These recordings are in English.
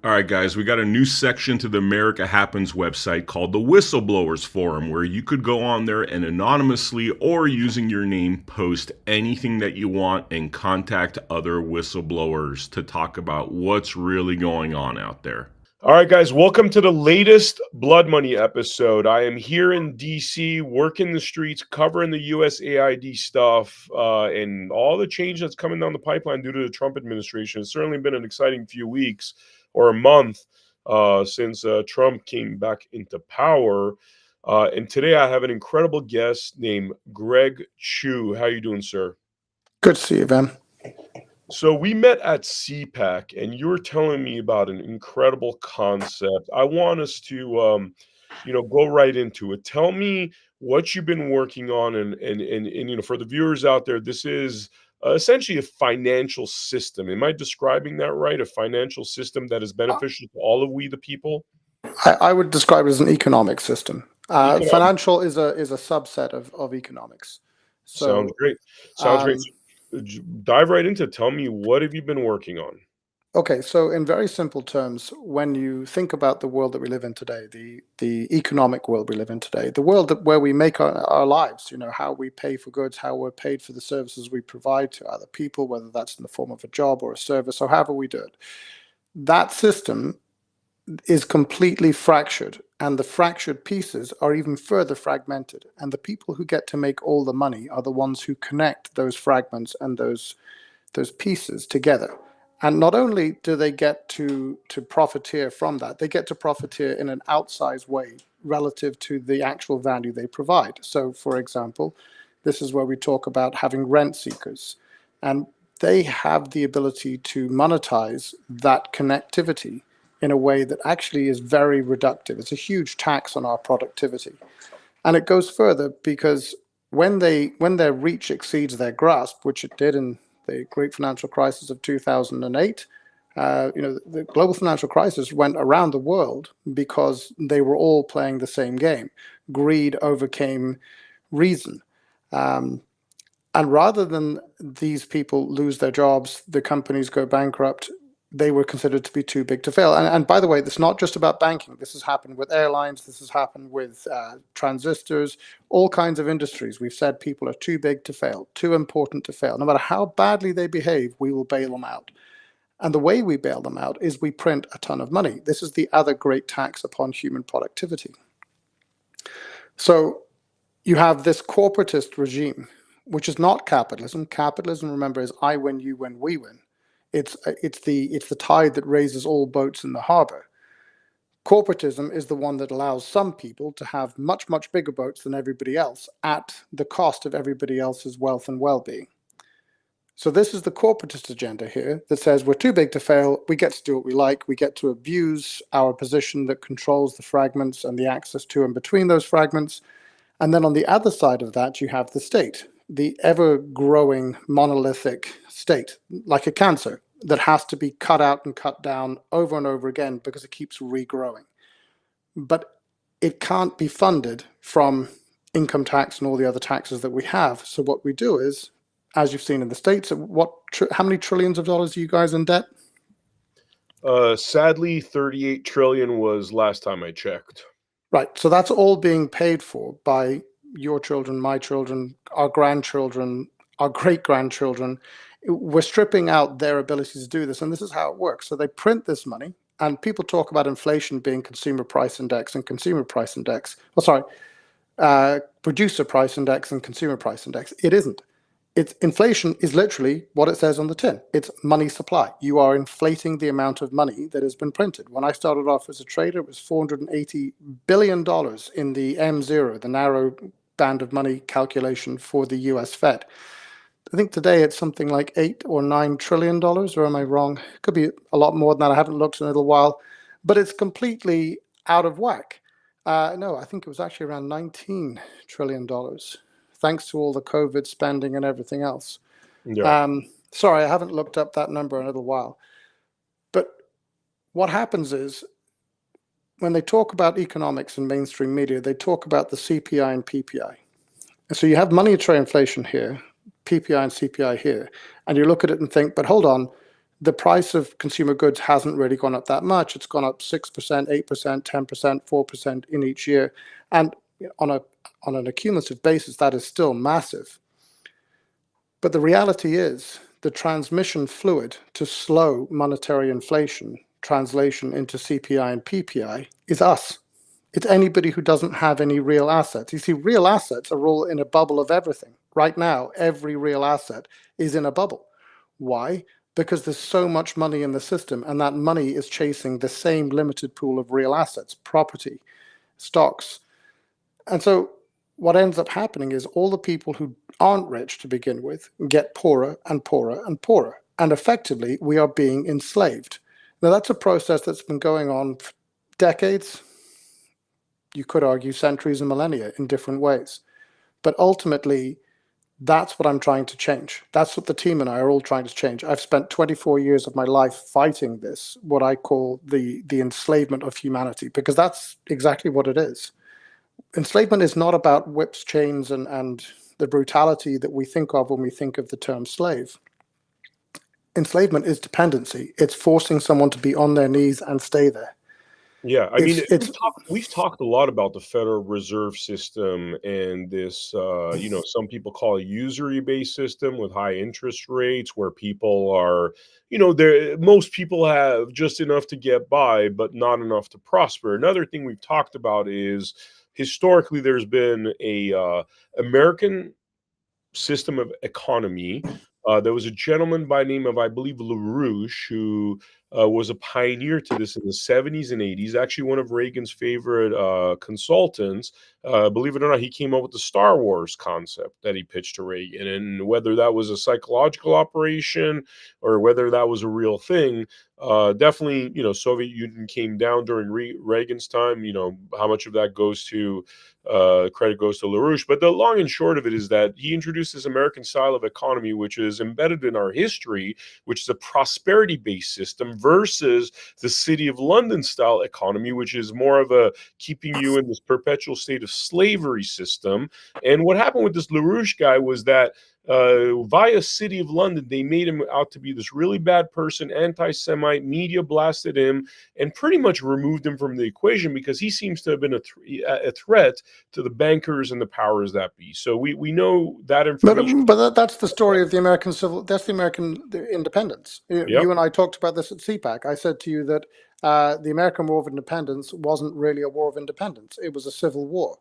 All right, guys, we got a new section to the America Happens website called the Whistleblowers Forum, where you could go on there and anonymously or using your name post anything that you want and contact other whistleblowers to talk about what's really going on out there. All right, guys, welcome to the latest Blood Money episode. I am here in DC, working the streets, covering the USAID stuff, and all the change that's coming down the pipeline due to the Trump administration. It's certainly been an exciting few weeks or a month since Trump came back into power. And today I have an incredible guest named Greg Chu. How you doing, sir? Good to see you, Ben. So we met at CPAC, and you were telling me about an incredible concept. I want us to, go right into it. Tell me what you've been working on, and for the viewers out there, this is essentially a financial system. Am I describing that right? A financial system that is beneficial to all of we, the people. I would describe it as an economic system. Financial is a subset of economics. So, sounds great. Sounds great. Dive right into it. Tell me, what have you been working on? Okay, so in very simple terms, when you think about the world that we live in today, the economic world we live in today, the world where we make our lives, how we pay for goods, how we're paid for the services we provide to other people, whether that's in the form of a job or a service or however we do it, that system is completely fractured, and the fractured pieces are even further fragmented. And the people who get to make all the money are the ones who connect those fragments and those pieces together. And not only do they get to profiteer from that, they get to profiteer in an outsized way relative to the actual value they provide. So, for example, this is where we talk about having rent seekers, and they have the ability to monetize that connectivity in a way that actually is very reductive. It's a huge tax on our productivity. And it goes further because when their reach exceeds their grasp, which it did in the great financial crisis of 2008, the global financial crisis went around the world because they were all playing the same game. Greed overcame reason. And rather than these people lose their jobs, the companies go bankrupt, they were considered to be too big to fail. And by the way, it's not just about banking. This has happened with airlines. This has happened with transistors, all kinds of industries. We've said people are too big to fail, too important to fail. No matter how badly they behave, we will bail them out. And the way we bail them out is we print a ton of money. This is the other great tax upon human productivity. So you have this corporatist regime, which is not capitalism. Capitalism, remember, is I win, you win, we win. It's the tide that raises all boats in the harbor. Corporatism is the one that allows some people to have much, much bigger boats than everybody else at the cost of everybody else's wealth and well-being. So this is the corporatist agenda here that says we're too big to fail, we get to do what we like, we get to abuse our position that controls the fragments and the access to and between those fragments. And then on the other side of that, you have the state, the ever-growing monolithic state, like a cancer, that has to be cut out and cut down over and over again because it keeps regrowing. But it can't be funded from income tax and all the other taxes that we have. So what we do is, as you've seen in the States, how many trillions of dollars are you guys in debt? Sadly, 38 trillion was last time I checked. Right. So that's all being paid for by your children, my children, our grandchildren, our great-grandchildren. We're stripping out their ability to do this, and this is how it works. So they print this money, and people talk about inflation being consumer price index and consumer price index. Producer price index and consumer price index. It isn't. Inflation is literally what it says on the tin. It's money supply. You are inflating the amount of money that has been printed. When I started off as a trader, it was $480 billion in the M0, the narrow band of money calculation for the US Fed. I think today it's something like $8 or $9 trillion, or am I wrong? It could be a lot more than that. I haven't looked in a little while, but it's completely out of whack. No, I think it was actually around $19 trillion, thanks to all the COVID spending and everything else. Yeah. Sorry, I haven't looked up that number in a little while. But what happens is, when they talk about economics in mainstream media, they talk about the CPI and PPI. So you have monetary inflation here, PPI and CPI here, and you look at it and think, but hold on, the price of consumer goods hasn't really gone up that much. It's gone up 6%, 8%, 10%, 4% in each year. And on an accumulative basis, that is still massive. But the reality is the transmission fluid to slow monetary inflation, translation into CPI and PPI, is us. It's anybody who doesn't have any real assets. You see, real assets are all in a bubble of everything. Right now, every real asset is in a bubble. Why? Because there's so much money in the system, and that money is chasing the same limited pool of real assets, property, stocks. And so what ends up happening is all the people who aren't rich to begin with get poorer and poorer and poorer. And effectively, we are being enslaved. Now, that's a process that's been going on for decades. You could argue centuries and millennia in different ways. But ultimately, that's what I'm trying to change. That's what the team and I are all trying to change. I've spent 24 years of my life fighting this, what I call the enslavement of humanity, because that's exactly what it is. Enslavement is not about whips, chains, and the brutality that we think of when we think of the term slave. Enslavement is dependency. It's forcing someone to be on their knees and stay there. Yeah, I mean, It's we've talked a lot about the Federal Reserve System and this, some people call it usury-based system with high interest rates, where people are, most people have just enough to get by, but not enough to prosper. Another thing we've talked about is historically there's been a American system of economy. There was a gentleman by name of, I believe, LaRouche, who was a pioneer to this in the 70s and 80s, actually one of Reagan's favorite consultants. Believe it or not, he came up with the Star Wars concept that he pitched to Reagan. And whether that was a psychological operation or whether that was a real thing, definitely, Soviet Union came down during Reagan's time. How much of that goes to credit goes to LaRouche. But the long and short of it is that he introduced this American style of economy, which is embedded in our history, which is a prosperity-based system versus the City of London style economy, which is more of a keeping you in this perpetual state of slavery system. And what happened with this LaRouche guy was that via City of London, they made him out to be this really bad person, anti-Semite. Media blasted him and pretty much removed him from the equation because he seems to have been a threat to the bankers and the powers that be. So we know that information. But that's the story of the American that's the American independence. Yep. You and I talked about this at CPAC. I said to you that the American War of Independence wasn't really a war of independence. It was a civil war.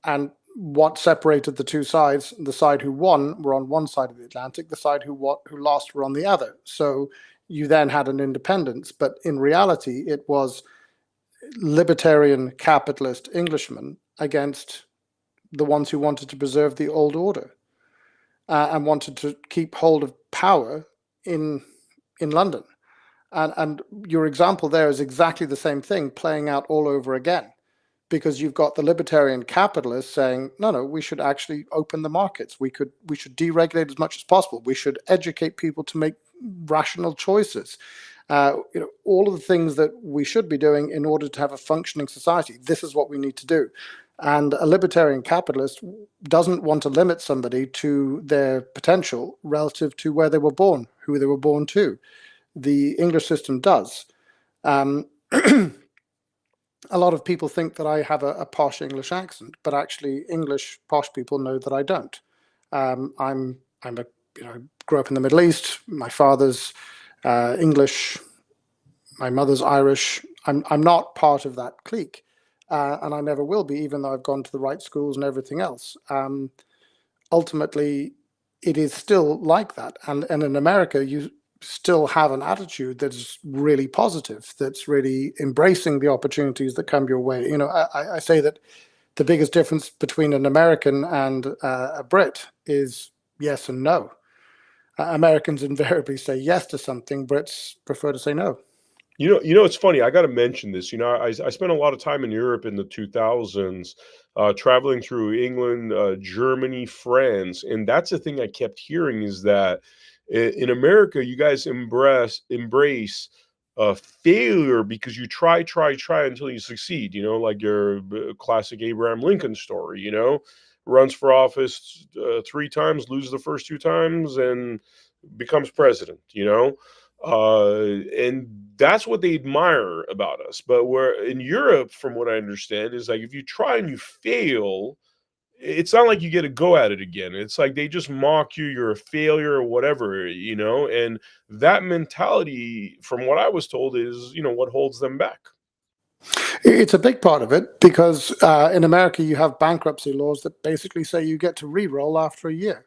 And what separated the two sides, the side who won were on one side of the Atlantic, the side who lost were on the other. So you then had an independence, but in reality, it was libertarian capitalist Englishmen against the ones who wanted to preserve the old order and wanted to keep hold of power in London. And your example there is exactly the same thing playing out all over again. Because you've got the libertarian capitalists saying, no, we should actually open the markets. We should deregulate as much as possible. We should educate people to make rational choices. All of the things that we should be doing in order to have a functioning society. This is what we need to do. And a libertarian capitalist doesn't want to limit somebody to their potential relative to where they were born, who they were born to. The English system does. A lot of people think that I have a posh English accent, but actually English posh people know that I don't. Grew up in the Middle East. My father's English, my mother's Irish. I'm not part of that clique, and I never will be, even though I've gone to the right schools and everything else. Ultimately, it is still like that, and in America, you still have an attitude that's really positive, that's really embracing the opportunities that come your way. I say that the biggest difference between an American and a Brit is yes and no. Americans invariably say yes to something, Brits prefer to say no. It's funny. I got to mention this. I spent a lot of time in Europe in the 2000s, traveling through England, Germany, France, and that's the thing I kept hearing is that in America, you guys embrace failure because you try until you succeed. Like your classic Abraham Lincoln story. Runs for office 3 times, loses the first 2 times, and becomes president. And that's what they admire about us. But where in Europe, from what I understand, is like if you try and you fail, it's not like you get to go at it again. It's like they just mock you, you're a failure or whatever, and that mentality, from what I was told, is, what holds them back. It's a big part of it because in America you have bankruptcy laws that basically say you get to re-roll after a year.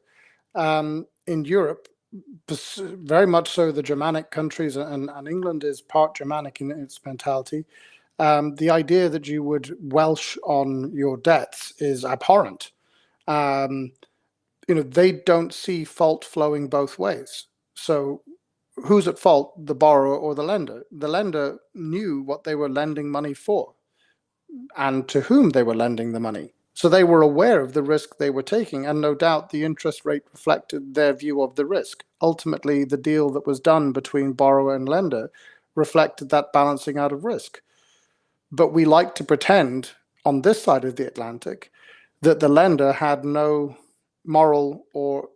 In Europe, very much so, the Germanic countries, and England is part Germanic in its mentality. The idea that you would welsh on your debts is abhorrent. They don't see fault flowing both ways. So who's at fault, the borrower or the lender? The lender knew what they were lending money for and to whom they were lending the money. So they were aware of the risk they were taking, and no doubt the interest rate reflected their view of the risk. Ultimately, the deal that was done between borrower and lender reflected that balancing out of risk. But we like to pretend on this side of the Atlantic that the lender had no moral or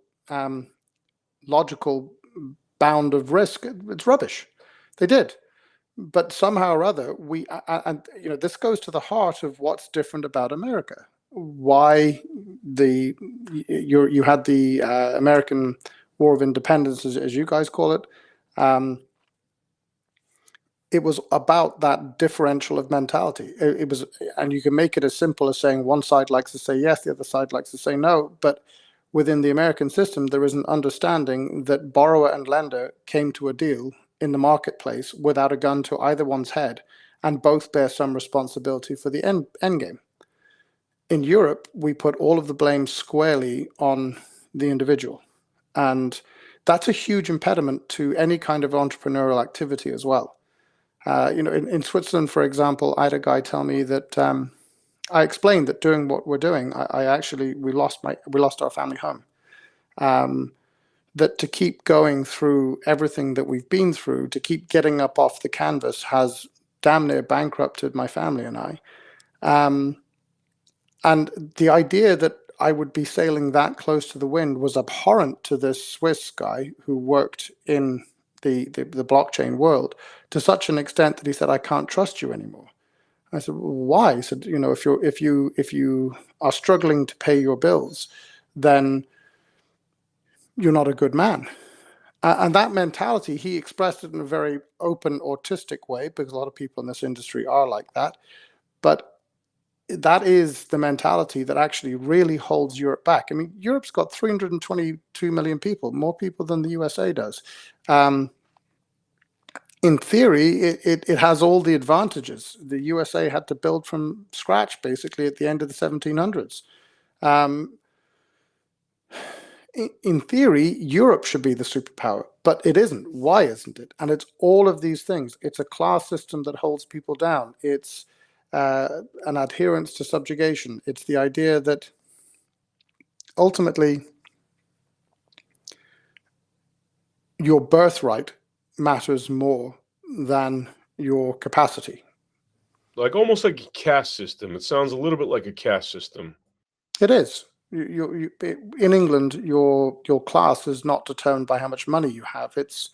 logical bound of risk. It's rubbish. They did. But somehow or other, this goes to the heart of what's different about America. Why you had the American War of Independence, as you guys call it. It was about that differential of mentality. It was, and you can make it as simple as saying one side likes to say yes, the other side likes to say no. But within the American system, there is an understanding that borrower and lender came to a deal in the marketplace without a gun to either one's head, and both bear some responsibility for the end game. In Europe, we put all of the blame squarely on the individual, and that's a huge impediment to any kind of entrepreneurial activity as well. In Switzerland, for example, I had a guy tell me that I explained that doing what we're doing, we lost our family home. That to keep going through everything that we've been through, to keep getting up off the canvas, has damn near bankrupted my family and I. And the idea that I would be sailing that close to the wind was abhorrent to this Swiss guy who worked in the blockchain world, to such an extent that he said, "I can't trust you anymore." I said, "Well, why?" He said, if you are struggling to pay your bills, then you're not a good man. And that mentality, he expressed it in a very open, autistic way, because a lot of people in this industry are like that. But that is the mentality that actually really holds Europe back. I mean, Europe's got 322 million people, more people than the USA does. In theory, it has all the advantages. The USA had to build from scratch, basically, at the end of the 1700s. In theory, Europe should be the superpower, but it isn't. Why isn't it? And it's all of these things. It's a class system that holds people down. It's an adherence to subjugation. It's the idea that ultimately your birthright matters more than your capacity. Like almost like a caste system. It sounds a little bit like a caste system. It is. In England, your class is not determined by how much money you have. It's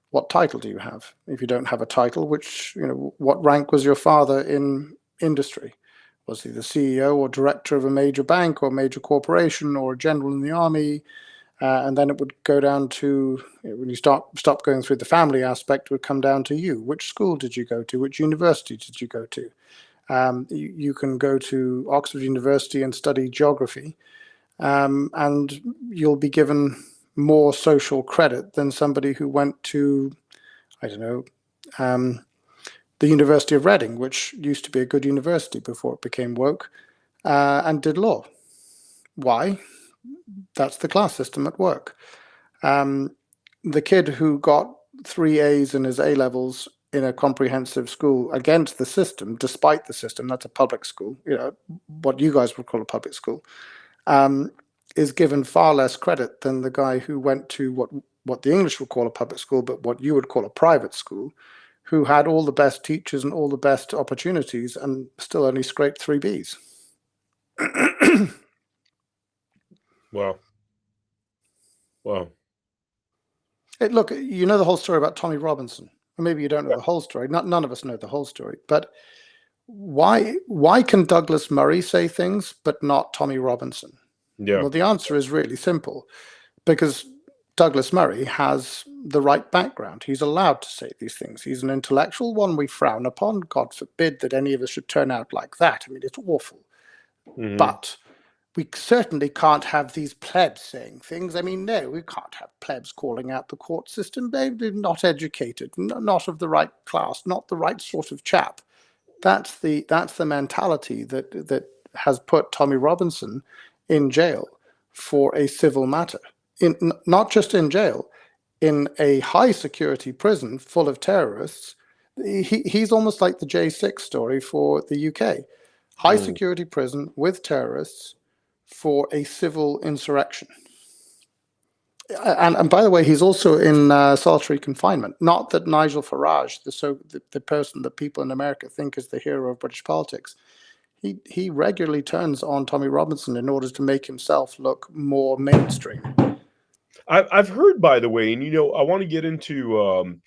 what title do you have. If you don't have a title, what rank was your father in industry? Was he the CEO or director of a major bank or major corporation or a general in the army? And then it would go down to, when you stop going through the family aspect, it would come down to you. Which school did you go to? Which university did you go to? You can go to Oxford University and study geography, and you'll be given more social credit than somebody who went to, I don't know, the University of Reading, which used to be a good university before it became woke, and did law. Why? That's the class system at work. The kid who got 3 A's in his A levels in a comprehensive school against the system, despite the system, that's a public school, what you guys would call a public school, is given far less credit than the guy who went to what the English would call a public school, but what you would call a private school, who had all the best teachers and all the best opportunities and still only scraped 3 B's. Wow. Look, you know the whole story about Tommy Robinson. Or maybe you don't know the whole story. None of us know the whole story. But why can Douglas Murray say things but not Tommy Robinson? Yeah. Well, the answer is really simple, because Douglas Murray has the right background. He's allowed to say these things. He's an intellectual, one we frown upon. God forbid that any of us should turn out like that. I mean, it's awful. Mhm. But we certainly can't have these plebs saying things. I mean, no, we can't have plebs calling out the court system. They're not educated, not of the right class, not the right sort of chap. That's the mentality that has put Tommy Robinson in jail for a civil matter. Not just in jail, in a high security prison full of terrorists. He's almost like the J6 story for the UK. High security prison with terrorists for a civil insurrection. And by the way, he's also in solitary confinement. Not that Nigel Farage, the person that people in America think is the hero of British politics, he regularly turns on Tommy Robinson in order to make himself look more mainstream. I've heard, by the way, and I want to get into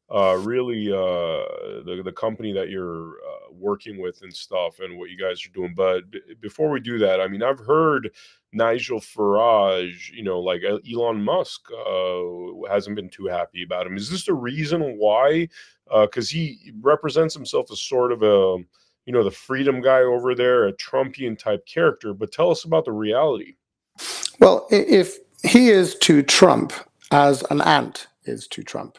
really the company that you're working with and stuff, and what you guys are doing. But before we do that, I mean, I've heard Nigel Farage, like Elon Musk, hasn't been too happy about him. Is this the reason why? Because he represents himself as sort of a, the freedom guy over there, a Trumpian type character. But tell us about the reality. Well, if he is to Trump as an ant is to Trump,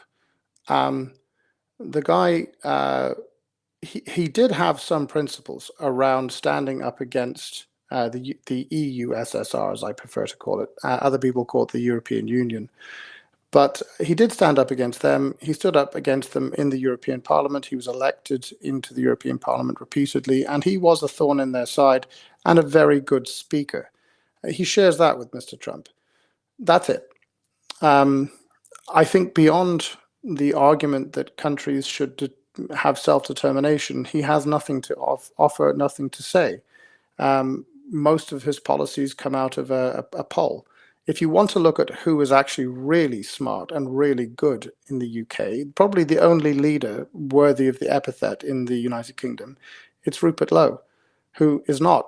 the guy, he did have some principles around standing up against the EU SSR, as I prefer to call it. Other people call it the European Union. But he did stand up against them. He stood up against them in the European Parliament. He was elected into the European Parliament repeatedly, and he was a thorn in their side and a very good speaker. He shares that with Mr. Trump. That's it. I think beyond the argument that countries should have self-determination, he has nothing to offer, nothing to say. Most of his policies come out of a poll. If you want to look at who is actually really smart and really good in the UK, probably the only leader worthy of the epithet in the United Kingdom, it's Rupert Lowe, who is not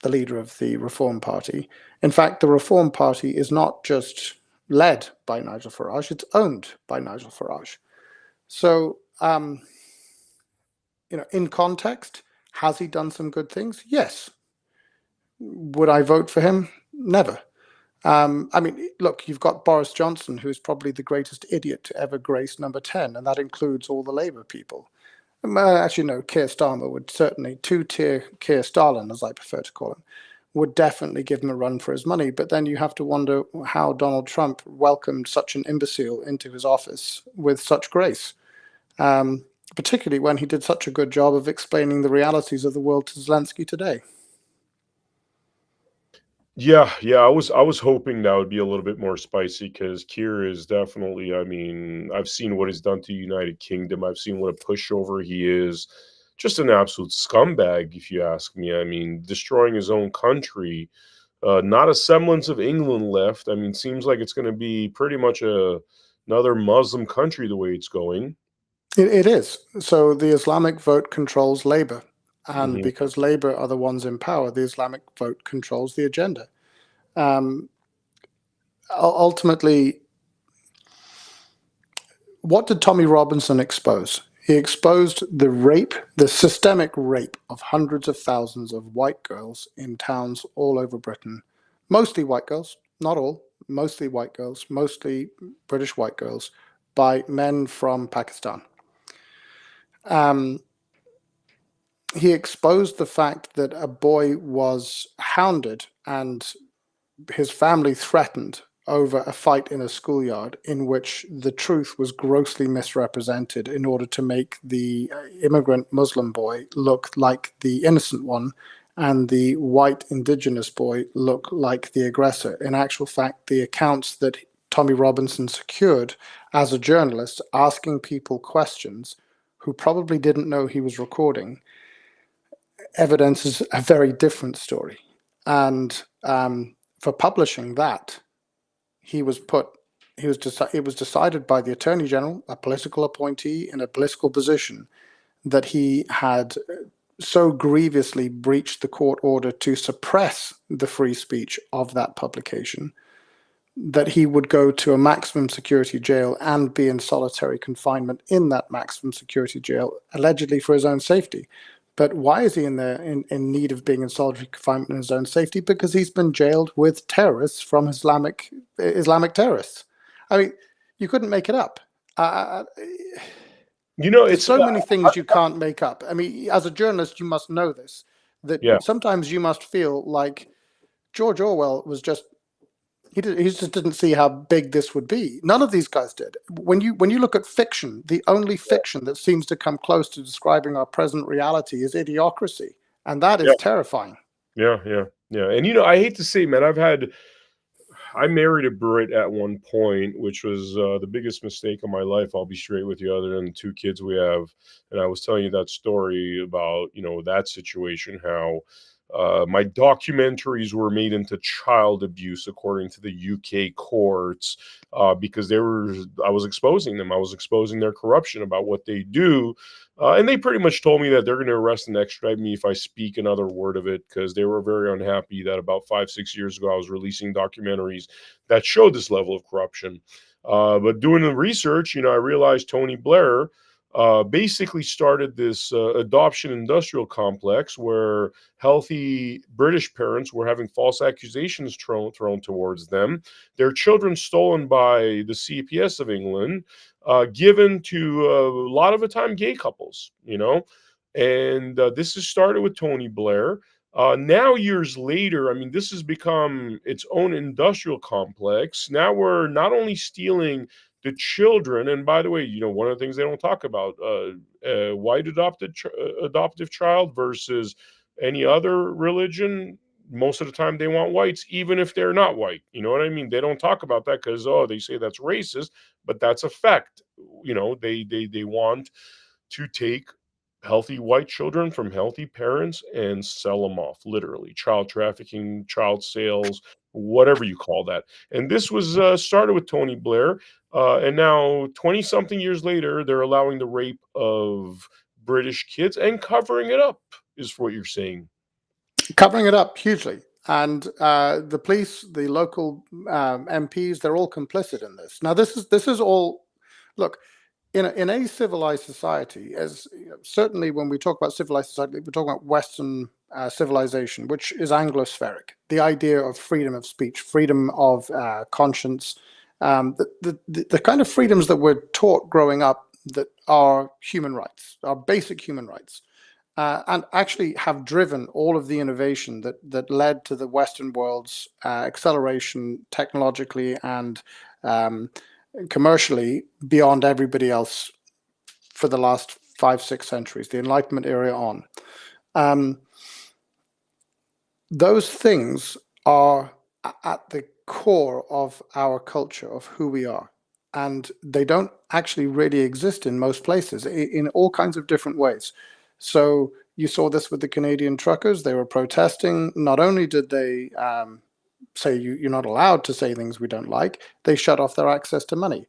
the leader of the Reform Party. In fact, the Reform Party is not just led by Nigel Farage, it's owned by Nigel Farage. So, in context, has he done some good things? Yes. Would I vote for him? Never. I mean, look, you've got Boris Johnson, who's probably the greatest idiot to ever grace number 10, and that includes all the Labour people. Actually, no, Keir Starmer would certainly, two-tier Keir Stalin, as I prefer to call him, would definitely give him a run for his money. But then you have to wonder how Donald Trump welcomed such an imbecile into his office with such grace, particularly when he did such a good job of explaining the realities of the world to Zelensky today. Yeah, I was hoping that would be a little bit more spicy, because Keir is definitely, I mean, I've seen what he's done to the United Kingdom. I've seen what a pushover he is. Just an absolute scumbag, if you ask me. I mean, destroying his own country. Not a semblance of England left. I mean, seems like it's going to be pretty much another Muslim country the way it's going. It is. So the Islamic vote controls Labour. And Mhm. because Labour are the ones in power, the Islamic vote controls the agenda. Ultimately, what did Tommy Robinson expose? He exposed the systemic rape of hundreds of thousands of white girls in towns all over Britain. Mostly white girls, not all, mostly white girls, mostly British white girls, by men from Pakistan. He exposed the fact that a boy was hounded and his family threatened over a fight in a schoolyard in which the truth was grossly misrepresented in order to make the immigrant Muslim boy look like the innocent one and the white indigenous boy look like the aggressor. In actual fact, the accounts that Tommy Robinson secured as a journalist, asking people questions who probably didn't know he was recording, evidences a very different story. And for publishing that, he was put it was decided by the Attorney General, a political appointee in a political position, that he had so grievously breached the court order to suppress the free speech of that publication that he would go to a maximum security jail and be in solitary confinement in that maximum security jail, allegedly for his own safety. But why is he in there in need of being in solitary confinement in his own safety? Because he's been jailed with terrorists from Islamic terrorists. I mean, you couldn't make it up. There's It's so many ththings you can't make up. I mean, as a journalist, you must know this, that sometimes you must feel like George Orwell was just, he just didn't see how big this would be. None of these guys did. When you look at fiction, the only fiction that seems to come close to describing our present reality is Idiocracy, and that is terrifying. Yeah. And I hate to say, man, I married a Brit at one point, which was the biggest mistake of my life. I'll be straight with you, other than the 2 kids we have. And I was telling you that story about, that situation, how my documentaries were made into child abuse, according to the UK courts, because I was exposing them. I was exposing their corruption about what they do. And they pretty much told me that they're going to arrest and extradite me if I speak another word of it, because they were very unhappy that about 5-6 years ago I was releasing documentaries that showed this level of corruption. But doing the research, I realized Tony Blair basically started this adoption industrial complex where healthy British parents were having false accusations thrown towards them, their children stolen by the CPS of England, given to a lot of the time gay couples, and this has started with Tony Blair. Now, years later, I mean, this has become its own industrial complex. Now we're not only stealing the children, and by the way, one of the things they don't talk about, white adoptive child versus any other religion. Most of the time they want whites, even if they're not white. You know what I mean? They don't talk about that because, they say that's racist, but that's a fact. They want to take healthy white children from healthy parents and sell them off, literally. Child trafficking, child sales, whatever you call that. And this was started with Tony Blair. And now 20 something years later, they're allowing the rape of British kids and covering it up, is what you're saying. Covering it up hugely. And the police, the local MPs, they're all complicit in this. Now, this is all, look, in a civilized society, as certainly when we talk about civilized society, we're talking about Western civilization, which is Anglospheric. The idea of freedom of speech, freedom of conscience, the kind of freedoms that we're taught growing up that are human rights, are basic human rights, and actually have driven all of the innovation that led to the Western world's acceleration technologically and commercially beyond everybody else for the last 5-6 centuries, the Enlightenment era on. Those things are at the core of our culture, of who we are. And they don't actually really exist in most places in all kinds of different ways. So you saw this with the Canadian truckers. They were protesting. Not only did they say you're not allowed to say things we don't like, they shut off their access to money.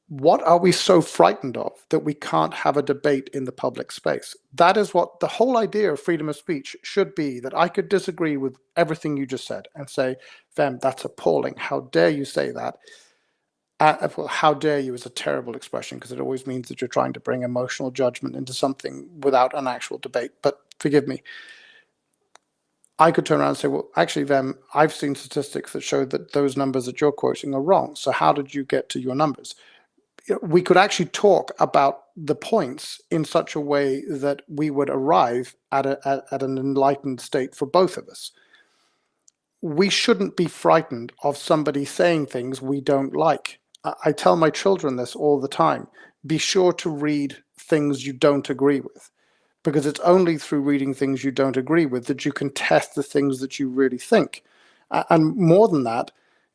What are we so frightened of that we can't have a debate in the public space? That is what the whole idea of freedom of speech should be, that I could disagree with everything you just said and say, Vem, that's appalling. How dare you say that? Well, how dare you is a terrible expression, because it always means that you're trying to bring emotional judgment into something without an actual debate. But forgive me. I could turn around and say, well, actually, Vem, I've seen statistics that show that those numbers that you're quoting are wrong. So how did you get to your numbers? We could actually talk about the points in such a way that we would arrive at an enlightened state for both of us. We shouldn't be frightened of somebody saying things we don't like. I tell my children this all the time. Be sure to read things you don't agree with, because it's only through reading things you don't agree with that you can test the things that you really think. And more than that,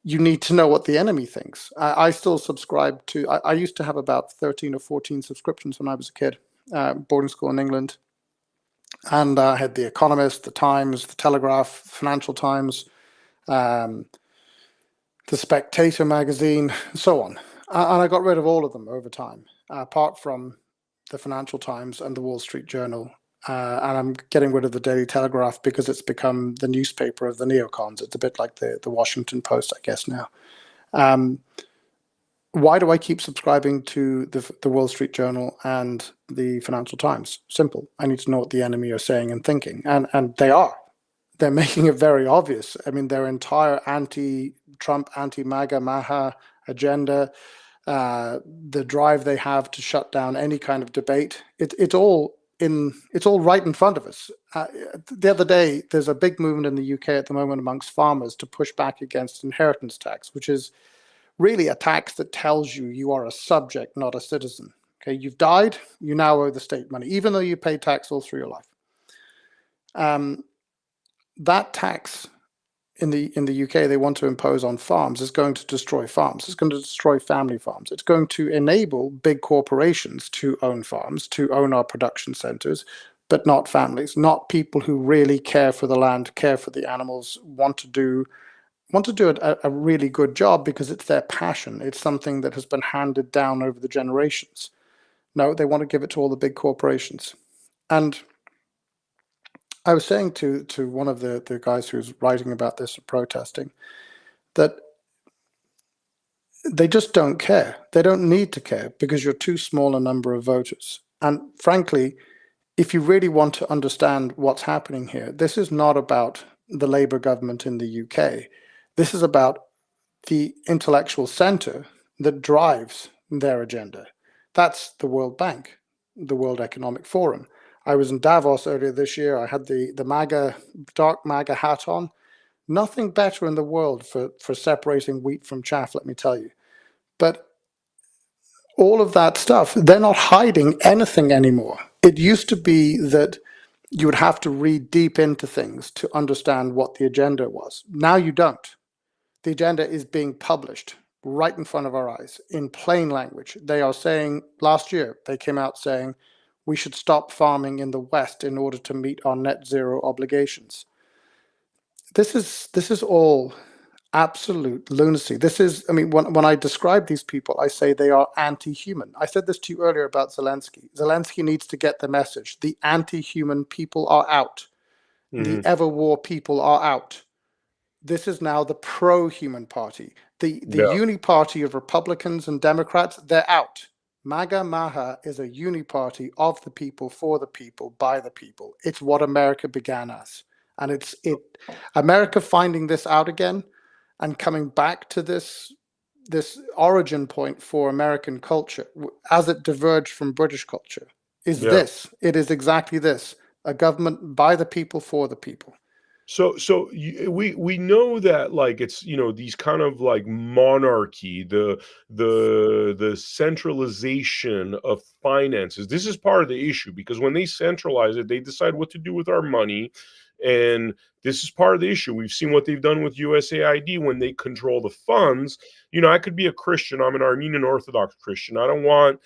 you need to know what the enemy thinks. I still subscribe to, I used to have about 13 or 14 subscriptions when I was a kid, boarding school in England. And I had The Economist, The Times, The Telegraph, Financial Times, the Spectator magazine, and so on. And I got rid of all of them over time, apart from the Financial Times and the Wall Street Journal. And I'm getting rid of the Daily Telegraph because it's become the newspaper of the neocons. It's a bit like the Washington Post, I guess, now. Why do I keep subscribing to the Wall Street Journal and the Financial Times? Simple. I need to know what the enemy are saying and thinking. And they are. They're making it very obvious. I mean, their entire anti-Trump, anti-MAGA, MAHA agenda, the drive they have to shut down any kind of debate, it's all right in front of us. The other day, there's a big movement in the UK at the moment amongst farmers to push back against inheritance tax, which is really a tax that tells you are a subject, not a citizen. Okay, you've died, you now owe the state money, even though you paid tax all through your life. That tax in the UK they want to impose on farms is going to destroy farms. It's going to destroy family farms. It's going to enable big corporations to own farms, to own our production centers, but not families, not people who really care for the land, care for the animals, want to do a really good job because it's their passion. It's something that has been handed down over the generations. No, they want to give it to all the big corporations. And I was saying to one of the guys who was writing about this or protesting that they just don't care. They don't need to care because you're too small a number of voters. And frankly, if you really want to understand what's happening here, this is not about the Labour government in the UK. This is about the intellectual center that drives their agenda. That's the World Bank, the World Economic Forum. I was in Davos earlier this year. I had the MAGA, dark MAGA hat on. Nothing better in the world for separating wheat from chaff, let me tell you. But all of that stuff, they're not hiding anything anymore. It used to be that you would have to read deep into things to understand what the agenda was. Now you don't. The agenda is being published right in front of our eyes in plain language. They are saying, last year, they came out saying, we should stop farming in the West in order to meet our net zero obligations. This is all absolute lunacy. This is, I mean, when I describe these people, I say they are anti-human. I said this to you earlier about Zelensky. Zelensky needs to get the message. The anti-human people are out. The ever-war people are out. This is now the pro-human party. The uni party of Republicans and Democrats, they're out. MAGA Maha is a uni party of the people, for the people, by the people. It's what America began as. And it's America finding this out again and coming back to this origin point for American culture as it diverged from British culture is this. It is exactly this. A government by the people, for the people. So we know that, like, it's, these kind of like monarchy, the centralization of finances. This is part of the issue, because when they centralize it, they decide what to do with our money. And this is part of the issue. We've seen what they've done with USAID when they control the funds. I could be a Christian. I'm an Armenian Orthodox Christian. I don't want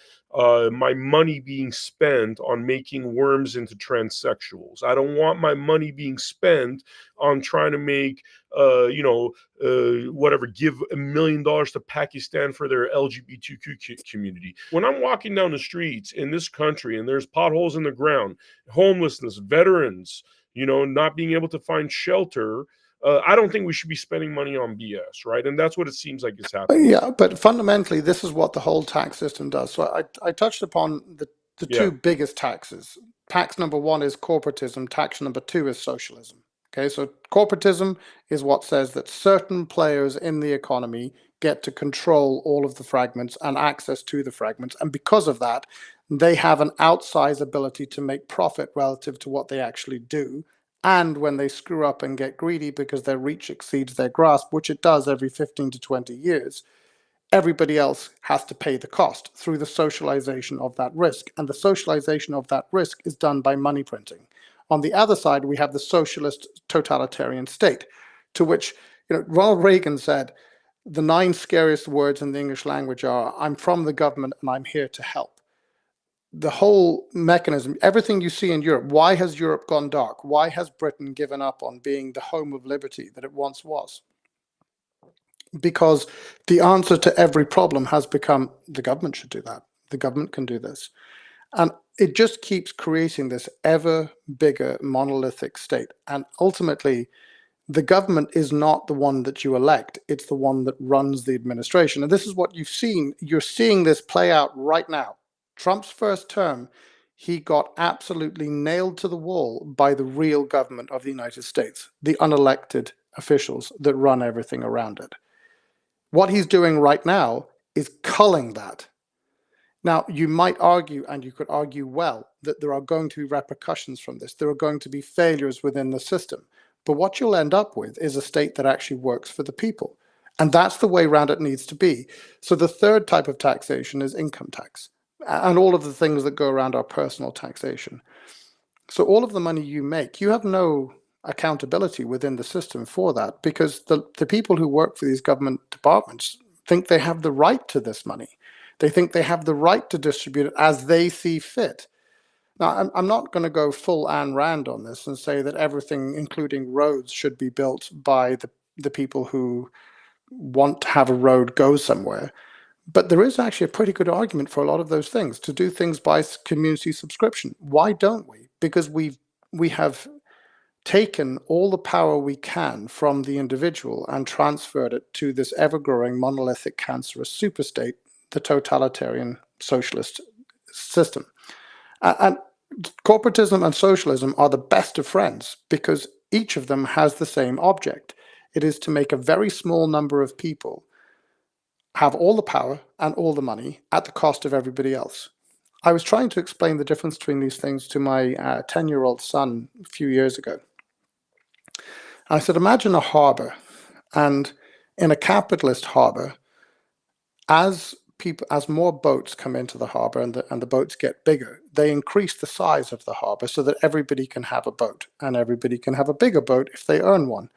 my money being spent on making worms into transsexuals. I don't want my money being spent on trying to make, whatever, give $1 million to Pakistan for their LGBTQ community. When I'm walking down the streets in this country and there's potholes in the ground, homelessness, veterans, not being able to find shelter, I don't think we should be spending money on BS, right? And that's what it seems like is happening. Yeah, but fundamentally, this is what the whole tax system does. So I touched upon the two biggest taxes. Tax number one is corporatism. Tax number two is socialism. Okay, so corporatism is what says that certain players in the economy get to control all of the fragments and access to the fragments. And because of that, they have an outsized ability to make profit relative to what they actually do. And when they screw up and get greedy because their reach exceeds their grasp, which it does every 15 to 20 years, everybody else has to pay the cost through the socialization of that risk. And the socialization of that risk is done by money printing. On the other side, we have the socialist totalitarian state, to which Ronald Reagan said, the 9 scariest words in the English language are, I'm from the government and I'm here to help. The whole mechanism, everything you see in Europe, why has Europe gone dark? Why has Britain given up on being the home of liberty that it once was? because the answer to every problem has become the government should do that. The government can do this. And it just keeps creating this ever bigger monolithic state. And ultimately, the government is not the one that you elect. It's the one that runs the administration. And this is what you've seen. You're seeing this play out right now. Trump's first term, he got absolutely nailed to the wall by the real government of the United States, the unelected officials that run everything around it. What he's doing right now is culling that. Now, you might argue, and you could argue well, that there are going to be repercussions from this. There are going to be failures within the system. But what you'll end up with is a state that actually works for the people. And that's the way around it needs to be. So the third type of taxation is income tax, and all of the things that go around our personal taxation. So all of the money you make, you have no accountability within the system for that, because the people who work for these government departments think they have the right to this money. They think they have the right to distribute it as they see fit. Now, I'm not going to go full Ayn Rand on this and say that everything, including roads, should be built by the people who want to have a road go somewhere. But there is actually a pretty good argument for a lot of those things, to do things by community subscription. Why don't we? Because we have taken all the power we can from the individual and transferred it to this ever-growing monolithic cancerous superstate, the totalitarian socialist system. And corporatism and socialism are the best of friends, because each of them has the same object. It is to make a very small number of people have all the power and all the money at the cost of everybody else. I was trying to explain the difference between these things to my 10-year-old son a few years ago. I said, imagine a harbor, and in a capitalist harbor, as more boats come into the harbor and the boats get bigger, they increase the size of the harbor so that everybody can have a boat, and everybody can have a bigger boat if they earn one.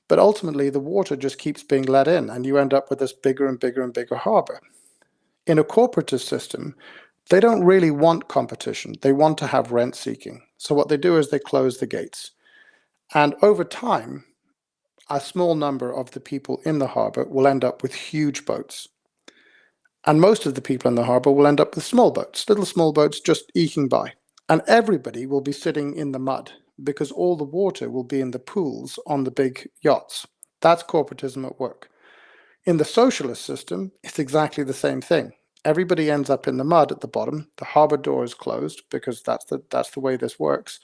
But ultimately, the water just keeps being let in, and you end up with this bigger and bigger and bigger harbor. In a corporatist system, they don't really want competition. They want to have rent seeking. So what they do is they close the gates. And over time, a small number of the people in the harbor will end up with huge boats. And most of the people in the harbor will end up with small boats, little small boats just eking by. And everybody will be sitting in the mud, because all the water will be in the pools on the big yachts. That's corporatism at work. In the socialist system, it's exactly the same thing. Everybody ends up in the mud at the bottom. The harbor door is closed, because that's the way this works.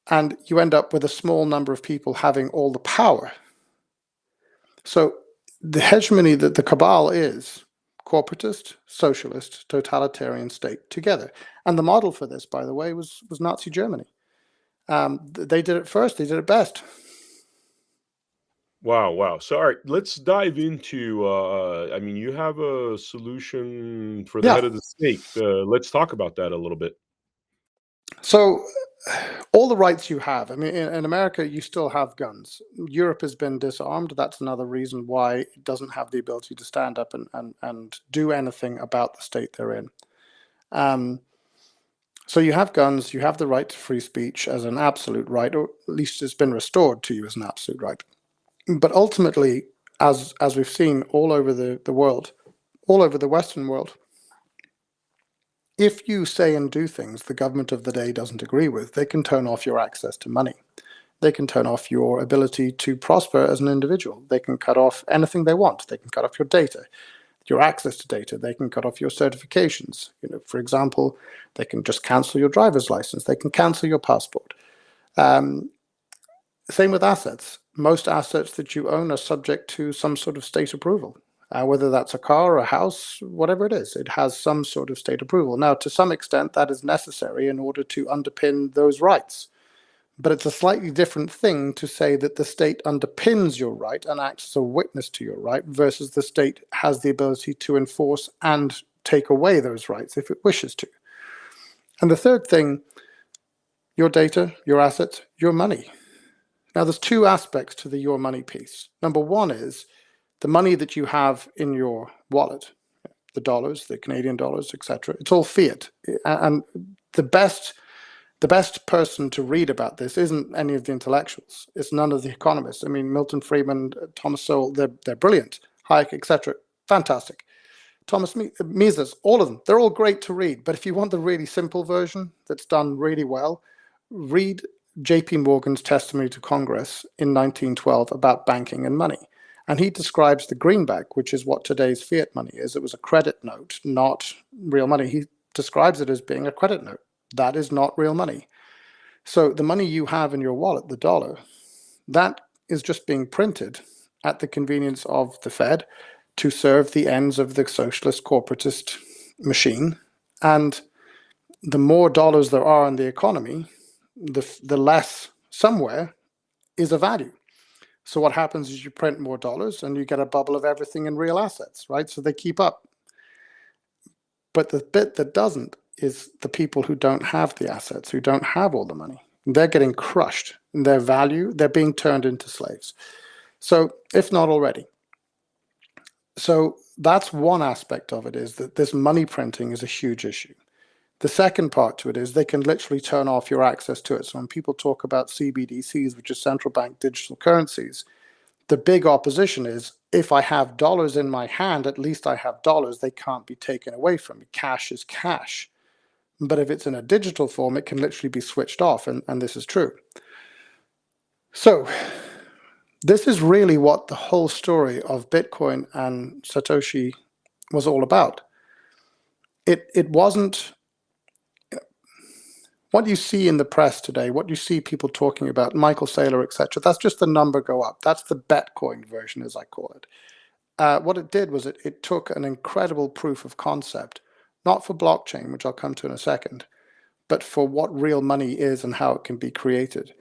And you end up with a small number of people having all the power. So the hegemony that the cabal is corporatist, socialist, totalitarian state together. And the model for this, by the way, was Nazi Germany. They did it first. They did it best. Wow. So, all right, let's dive into, I mean, you have a solution for the head of the snake. Let's talk about that a little bit. So all the rights you have, I mean, in America, you still have guns. Europe has been disarmed. That's another reason why it doesn't have the ability to stand up and do anything about the state they're in. So you have guns, you have the right to free speech as an absolute right, or at least it's been restored to you as an absolute right. But ultimately, as we've seen all over the world, all over the Western world, if you say and do things the government of the day doesn't agree with, they can turn off your access to money. They can turn off your ability to prosper as an individual. They can cut off anything they want. They can cut off your data, your access to data. They can cut off your certifications. For example, they can just cancel your driver's license. They can cancel your passport. Same with assets. Most assets that you own are subject to some sort of state approval. Whether that's a car, a house, whatever it is, it has some sort of state approval. Now, to some extent, that is necessary in order to underpin those rights. But it's a slightly different thing to say that the state underpins your right and acts as a witness to your right, versus the state has the ability to enforce and take away those rights if it wishes to. And the third thing, your data, your assets, your money. Now, there's two aspects to the your money piece. Number one is the money that you have in your wallet, the dollars, the Canadian dollars, etc. It's all fiat. And the best person to read about this isn't any of the intellectuals. It's none of the economists. I mean, Milton Friedman, Thomas Sowell, they're brilliant. Hayek, etc. Fantastic. Thomas Mises, all of them. They're all great to read. But if you want the really simple version that's done really well, read J.P. Morgan's testimony to Congress in 1912 about banking and money. And he describes the greenback, which is what today's fiat money is. It was a credit note, not real money. He describes it as being a credit note. That is not real money. So the money you have in your wallet, the dollar, that is just being printed at the convenience of the Fed to serve the ends of the socialist corporatist machine. And the more dollars there are in the economy, the less somewhere is a value. So what happens is you print more dollars and you get a bubble of everything in real assets, right? So they keep up. But the bit that doesn't is the people who don't have the assets, who don't have all the money. They're getting crushed in their value. They're being turned into slaves. So if not already. So that's one aspect of it, is that this money printing is a huge issue. The second part to it is they can literally turn off your access to it. So when people talk about CBDCs, which is central bank digital currencies, the big opposition is, if I have dollars in my hand, at least I have dollars. They can't be taken away from me. Cash is cash. But if it's in a digital form, it can literally be switched off, and this is true. So this is really what the whole story of Bitcoin and Satoshi was all about. It wasn't what you see in the press today, what you see people talking about, Michael Saylor, etc. That's just the number go up. That's the Bitcoin version, as I call it. What it did was it took an incredible proof of concept, not for blockchain, which I'll come to in a second, but for what real money is and how it can be created.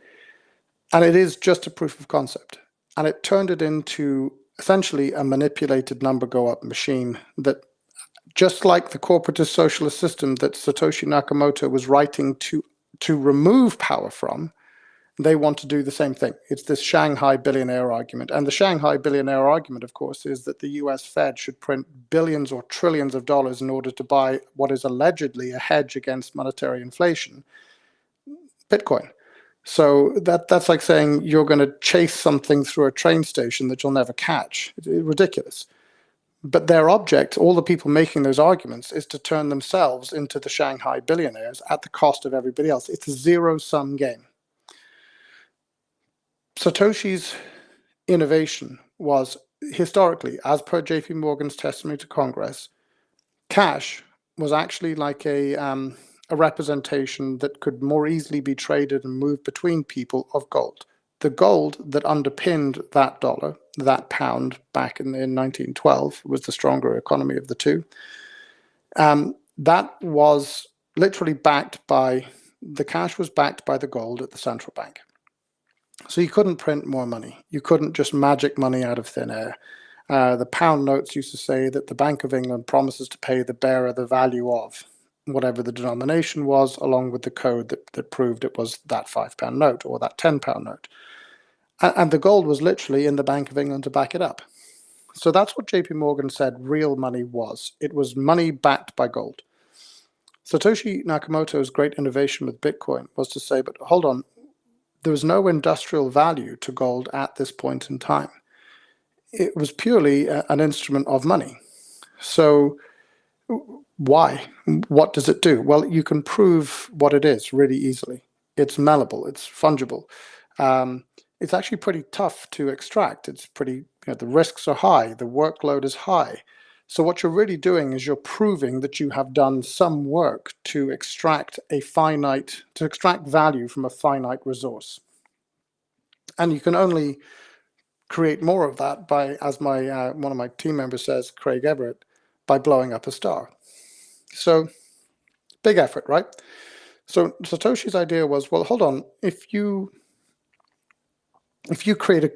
And it is just a proof of concept. And it turned it into essentially a manipulated number go up machine that, just like the corporatist socialist system that Satoshi Nakamoto was writing to remove power from, they want to do the same thing. It's this Shanghai billionaire argument. And the Shanghai billionaire argument, of course, is that the US Fed should print billions or trillions of dollars in order to buy what is allegedly a hedge against monetary inflation, Bitcoin. So that's like saying you're going to chase something through a train station that you'll never catch. It's ridiculous. But their object, all the people making those arguments, is to turn themselves into the Shanghai billionaires at the cost of everybody else. It's a zero-sum game. Satoshi's innovation was, historically, as per J.P. Morgan's testimony to Congress, cash was actually like a representation that could more easily be traded and moved between people of gold. The gold that underpinned that dollar, that pound back in 1912, was the stronger economy of the two. That was literally backed by, the cash was backed by the gold at the central bank. So you couldn't print more money. You couldn't just magic money out of thin air. The pound notes used to say that the Bank of England promises to pay the bearer the value of whatever the denomination was, along with the code that proved it was that £5 note or that £10 note. And the gold was literally in the Bank of England to back it up. So that's what JP Morgan said real money was. It was money backed by gold. Satoshi Nakamoto's great innovation with Bitcoin was to say, but hold on, there was no industrial value to gold at this point in time. It was purely an instrument of money. So why? What does it do? Well, you can prove what it is really easily. It's malleable. It's fungible. It's actually pretty tough to extract. It's pretty, the risks are high. The workload is high. So what you're really doing is you're proving that you have done some work to extract value from a finite resource. And you can only create more of that by, as my one of my team members says, Craig Everett, by blowing up a star. So big effort, right? So Satoshi's idea was, well, hold on, if you create a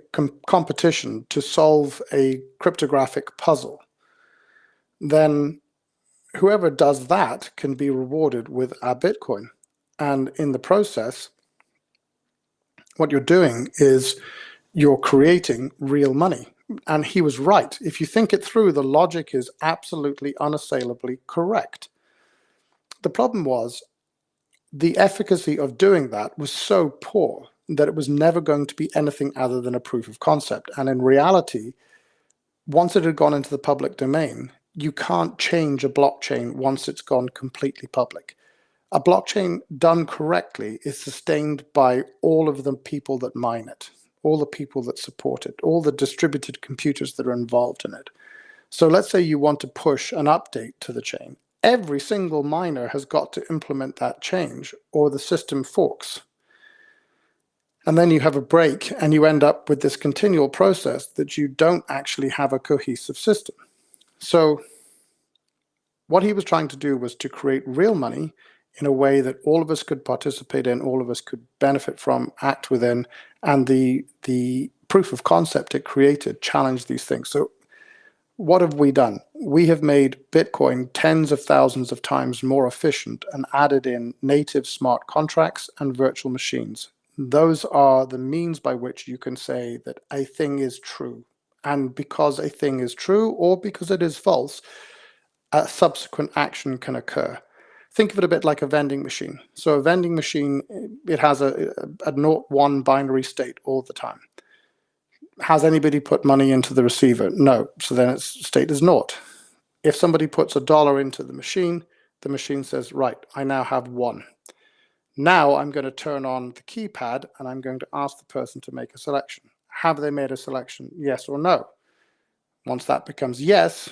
competition to solve a cryptographic puzzle, then whoever does that can be rewarded with a Bitcoin. And in the process, what you're doing is you're creating real money. And he was right. If you think it through, the logic is absolutely unassailably correct. The problem was the efficacy of doing that was so poor that it was never going to be anything other than a proof of concept. And in reality, once it had gone into the public domain, you can't change a blockchain once it's gone completely public. A blockchain done correctly is sustained by all of the people that mine it, all the people that support it, all the distributed computers that are involved in it. So let's say you want to push an update to the chain. Every single miner has got to implement that change or the system forks. And then you have a break and you end up with this continual process that you don't actually have a cohesive system. So what he was trying to do was to create real money in a way that all of us could participate in, all of us could benefit from, act within, and the proof of concept it created challenged these things. So what have we done? We have made Bitcoin tens of thousands of times more efficient and added in native smart contracts and virtual machines. Those are the means by which you can say that a thing is true. And because a thing is true or because it is false, a subsequent action can occur. Think of it a bit like a vending machine. So a vending machine, it has a 0-1 binary state all the time. Has anybody put money into the receiver? No. So then its state is 0. If somebody puts $1 into the machine says, right, I now have 1. Now I'm going to turn on the keypad and I'm going to ask the person to make a selection. Have they made a selection? Yes or no? Once that becomes yes,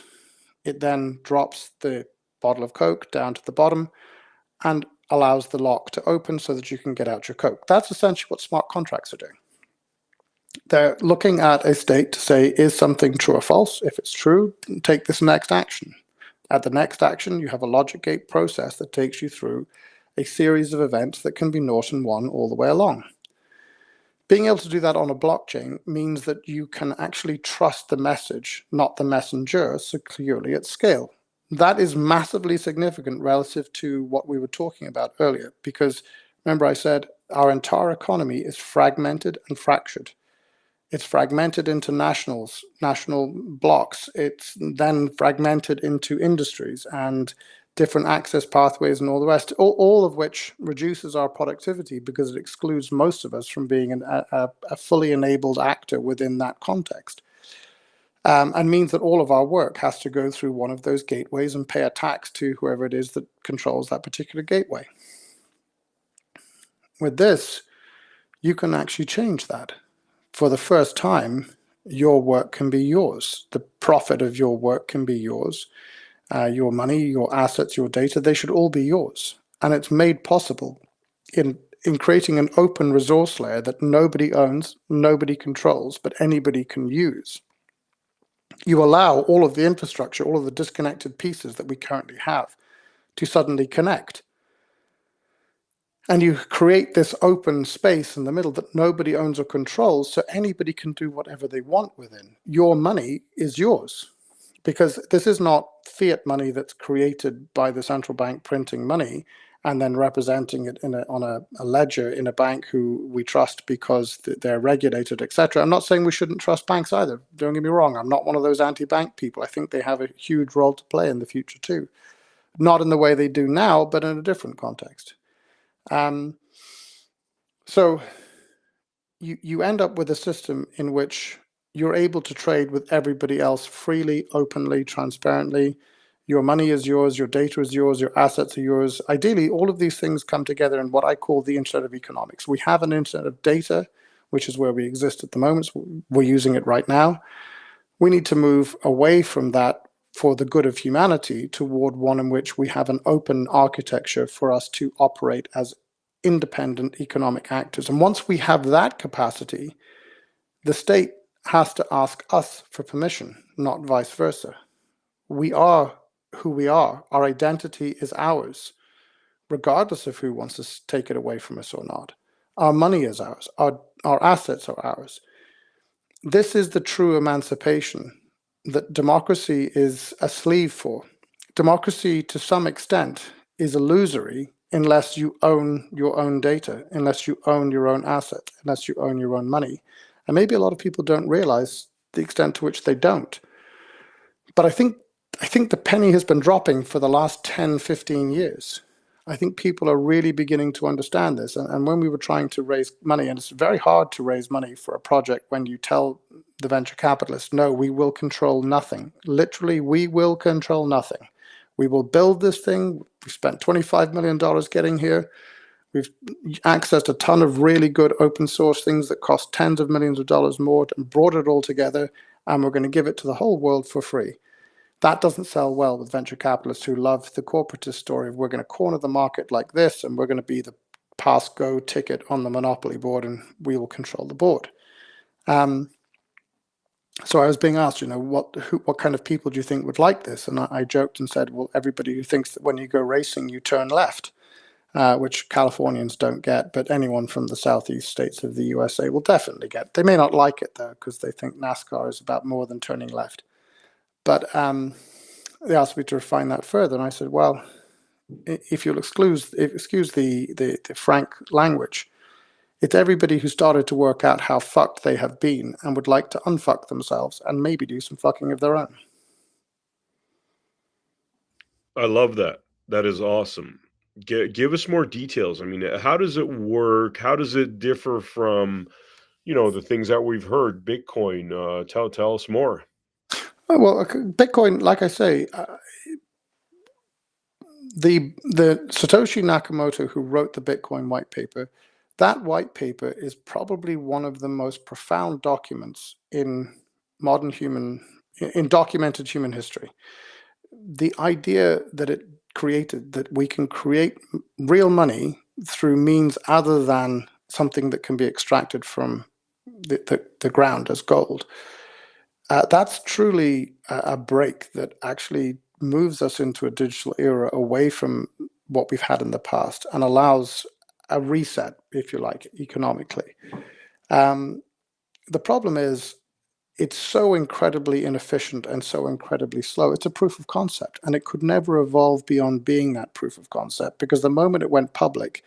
it then drops the bottle of Coke down to the bottom and allows the lock to open so that you can get out your Coke. That's essentially what smart contracts are doing. They're looking at a state to say, is something true or false? If it's true, take this next action. At the next action, you have a logic gate process that takes you through a series of events that can be 0 and 1 all the way along. Being able to do that on a blockchain means that you can actually trust the message, not the messenger, securely at scale. That is massively significant relative to what we were talking about earlier, because remember I said our entire economy is fragmented and fractured. It's fragmented into national blocks. It's then fragmented into industries and different access pathways and all the rest, all of which reduces our productivity because it excludes most of us from being a fully enabled actor within that context. And means that all of our work has to go through one of those gateways and pay a tax to whoever it is that controls that particular gateway. With this, you can actually change that. For the first time, your work can be yours. The profit of your work can be yours. Your money, your assets, your data, they should all be yours. And it's made possible in creating an open resource layer that nobody owns, nobody controls, but anybody can use. You allow all of the infrastructure, all of the disconnected pieces that we currently have to suddenly connect. And you create this open space in the middle that nobody owns or controls, so anybody can do whatever they want within. Your money is yours, because this is not fiat money that's created by the central bank printing money and then representing it on a ledger in a bank who we trust because they're regulated, etc. I'm not saying we shouldn't trust banks either. Don't get me wrong. I'm not one of those anti-bank people. I think they have a huge role to play in the future too. Not in the way they do now, but in a different context. So you end up with a system in which you're able to trade with everybody else freely, openly, transparently. Your money is yours, your data is yours, your assets are yours. Ideally, all of these things come together in what I call the internet of economics. We have an internet of data, which is where we exist at the moment. So we're using it right now. We need to move away from that for the good of humanity toward one in which we have an open architecture for us to operate as independent economic actors. And once we have that capacity, the state has to ask us for permission, not vice versa. We are who we are. Our identity is ours, regardless of who wants to take it away from us or not. Our money is ours. Our assets are ours. This is the true emancipation that democracy is a sleeve for. Democracy, to some extent, is illusory unless you own your own data, unless you own your own asset, unless you own your own money. And maybe a lot of people don't realize the extent to which they don't. But I think the penny has been dropping for the last 10, 15 years. I think people are really beginning to understand this. And when we were trying to raise money, and it's very hard to raise money for a project when you tell the venture capitalists, no, we will control nothing. Literally, we will control nothing. We will build this thing. We spent $25 million getting here. We've accessed a ton of really good open source things that cost tens of millions of dollars more and brought it all together, and we're going to give it to the whole world for free. That doesn't sell well with venture capitalists who love the corporatist story of we're going to corner the market like this, and we're going to be the pass-go ticket on the monopoly board, and we will control the board. So I was being asked, what kind of people do you think would like this? And I joked and said, well, everybody who thinks that when you go racing, you turn left. Which Californians don't get, but anyone from the southeast states of the USA will definitely get. They may not like it, though, because they think NASCAR is about more than turning left. But they asked me to refine that further, and I said, well, if you'll excuse the frank language, it's everybody who started to work out how fucked they have been and would like to unfuck themselves and maybe do some fucking of their own. I love that. That is awesome. Give us more details. I mean, how does it work? How does it differ from, the things that we've heard? Bitcoin. Tell us more. Well, Bitcoin, like I say, the Satoshi Nakamoto, who wrote the Bitcoin white paper, that white paper is probably one of the most profound documents in documented human history. The idea that it created that we can create real money through means other than something that can be extracted from the ground as gold, that's truly a break that actually moves us into a digital era away from what we've had in the past and allows a reset, if you like, economically. The problem is it's so incredibly inefficient and so incredibly slow. It's a proof of concept, and it could never evolve beyond being that proof of concept, because the moment it went public,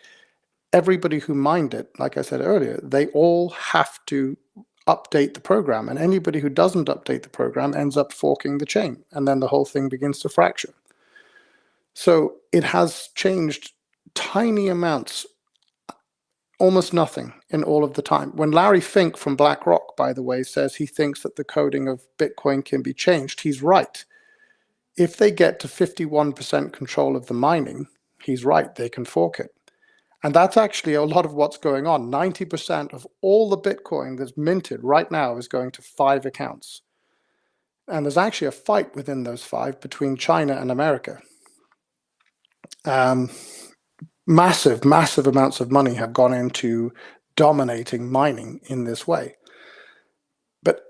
everybody who mined it, like I said earlier, they all have to update the program, and anybody who doesn't update the program ends up forking the chain, and then the whole thing begins to fracture. So it has changed tiny amounts, almost nothing in all of the time. When Larry Fink from BlackRock, by the way, says he thinks that the coding of Bitcoin can be changed, he's right. If they get to 51% control of the mining, he's right, they can fork it. And that's actually a lot of what's going on. 90% of all the Bitcoin that's minted right now is going to 5 accounts. And there's actually a fight within those 5 between China and America. Massive amounts of money have gone into dominating mining in this way. But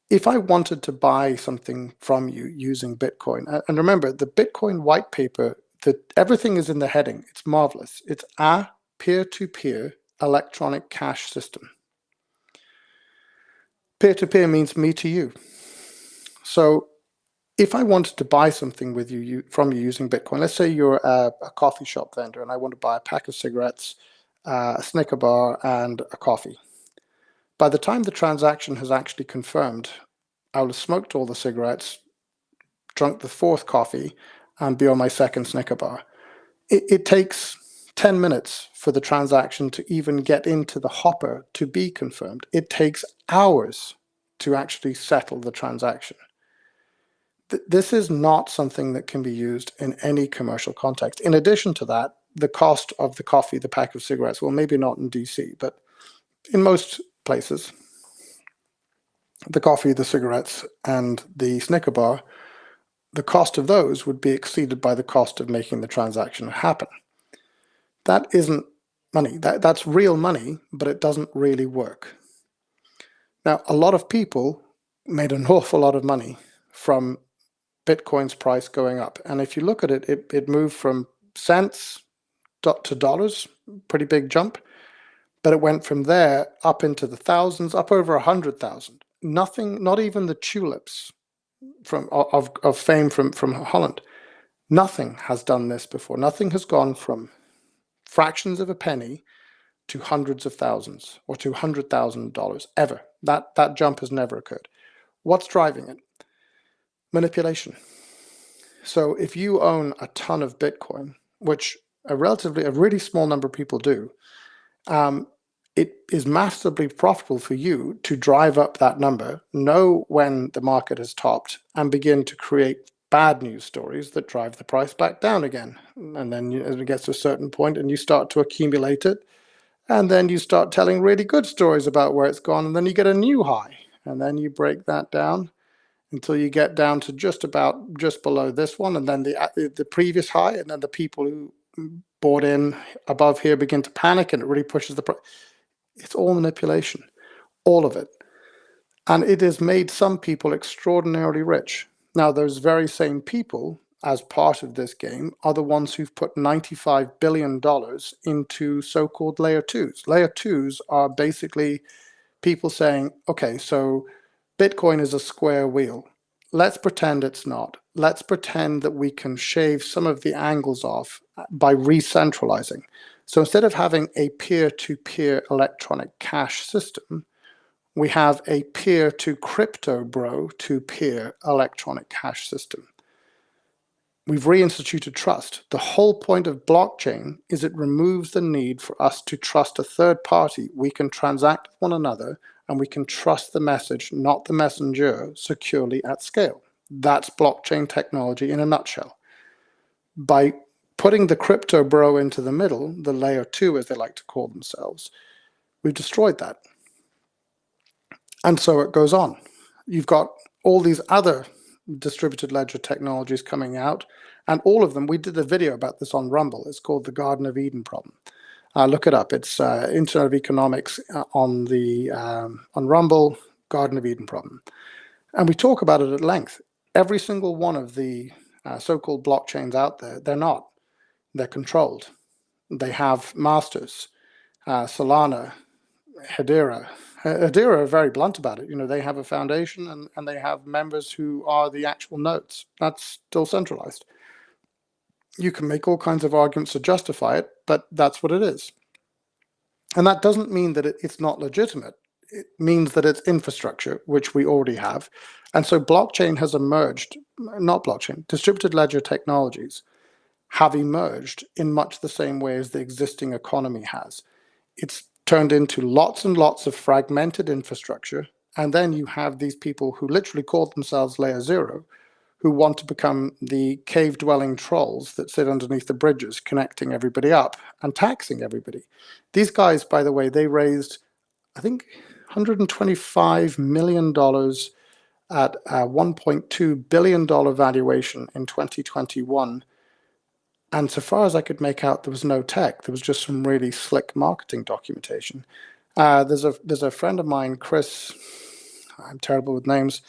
if I wanted to buy something from you using Bitcoin, and remember, the Bitcoin white paper, everything is in the heading. It's marvelous. It's a peer-to-peer electronic cash system. Peer-to-peer means me to you. So if I wanted to buy something with from you using Bitcoin, let's say you're a coffee shop vendor and I want to buy a pack of cigarettes, a Snicker bar, and a coffee. By the time the transaction has actually confirmed, I will have smoked all the cigarettes, drunk the 4th coffee, and be on my 2nd Snicker bar. It takes 10 minutes for the transaction to even get into the hopper to be confirmed. It takes hours to actually settle the transaction. This is not something that can be used in any commercial context. In addition to that, the cost of the coffee, the pack of cigarettes, well, maybe not in DC, but in most places, the coffee, the cigarettes, and the Snicker bar, the cost of those would be exceeded by the cost of making the transaction happen. That isn't money. That's real money, but it doesn't really work. Now, a lot of people made an awful lot of money from Bitcoin's price going up. And if you look at it, it moved from cents to dollars, pretty big jump. But it went from there up into the thousands, up over 100,000. Nothing, not even the tulips of fame from Holland. Nothing has done this before. Nothing has gone from fractions of a penny to hundreds of thousands or to $100,000 ever. That jump has never occurred. What's driving it? Manipulation. So if you own a ton of Bitcoin, which a really small number of people do, it is massively profitable for you to drive up that number, know when the market has topped, and begin to create bad news stories that drive the price back down again. And then it gets to a certain point and you start to accumulate it. And then you start telling really good stories about where it's gone. And then you get a new high. And then you break that down until you get down to just below this one. And then the previous high. And then the people who bought in above here begin to panic, and it really pushes the price. It's all manipulation, all of it. And it has made some people extraordinarily rich. Now, those very same people, as part of this game, are the ones who've put $95 billion into so-called layer twos. Layer twos are basically people saying, okay, so Bitcoin is a square wheel. Let's pretend it's not. Let's pretend that we can shave some of the angles off by re-centralizing. So instead of having a peer-to-peer electronic cash system, we have a peer-to-crypto bro-to-peer electronic cash system. We've reinstituted trust. The whole point of blockchain is it removes the need for us to trust a third party. We can transact with one another, and we can trust the message, not the messenger, securely at scale. That's blockchain technology in a nutshell. By putting the crypto bro into the middle, the layer 2 as they like to call themselves, we've destroyed that. And so it goes on. You've got all these other distributed ledger technologies coming out, and all of them, we did a video about this on Rumble. It's called the Garden of Eden problem. Look it up. It's Internet of Economics on Rumble, Garden of Eden problem. And we talk about it at length. Every single one of the so-called blockchains out there, they're not. They're controlled. They have masters. Solana, Hedera are very blunt about it. You know, they have a foundation and they have members who are the actual nodes. That's still centralized. You can make all kinds of arguments to justify it, but that's what it is. And that doesn't mean that it's not legitimate. It means that it's infrastructure, which we already have. And so blockchain has emerged, not blockchain, distributed ledger technologies have emerged in much the same way as the existing economy has. It's turned into lots and lots of fragmented infrastructure. And then you have these people who literally call themselves layer 0, who want to become the cave-dwelling trolls that sit underneath the bridges, connecting everybody up and taxing everybody. These guys, by the way, they raised, I think, $125 million at a $1.2 billion valuation in 2021. And so far as I could make out, there was no tech. There was just some really slick marketing documentation. There's a friend of mine, Chris, I'm terrible with names.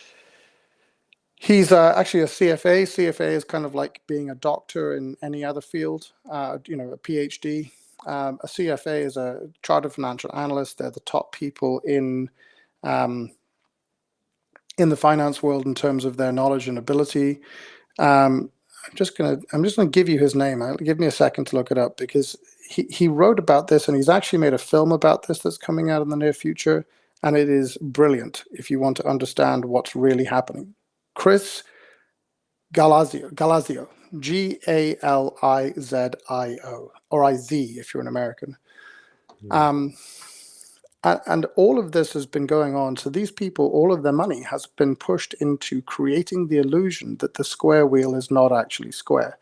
He's actually a CFA. CFA is kind of like being a doctor in any other field, a PhD. A CFA is a chartered financial analyst. They're the top people in the finance world in terms of their knowledge and ability. I'm just gonna give you his name. Give me a second to look it up, because he wrote about this, and he's actually made a film about this that's coming out in the near future, and it is brilliant if you want to understand what's really happening. Chris Galazio, Galizio, or IZ if you're an American. And all of this has been going on. So these people, all of their money has been pushed into creating the illusion that the square wheel is not actually square,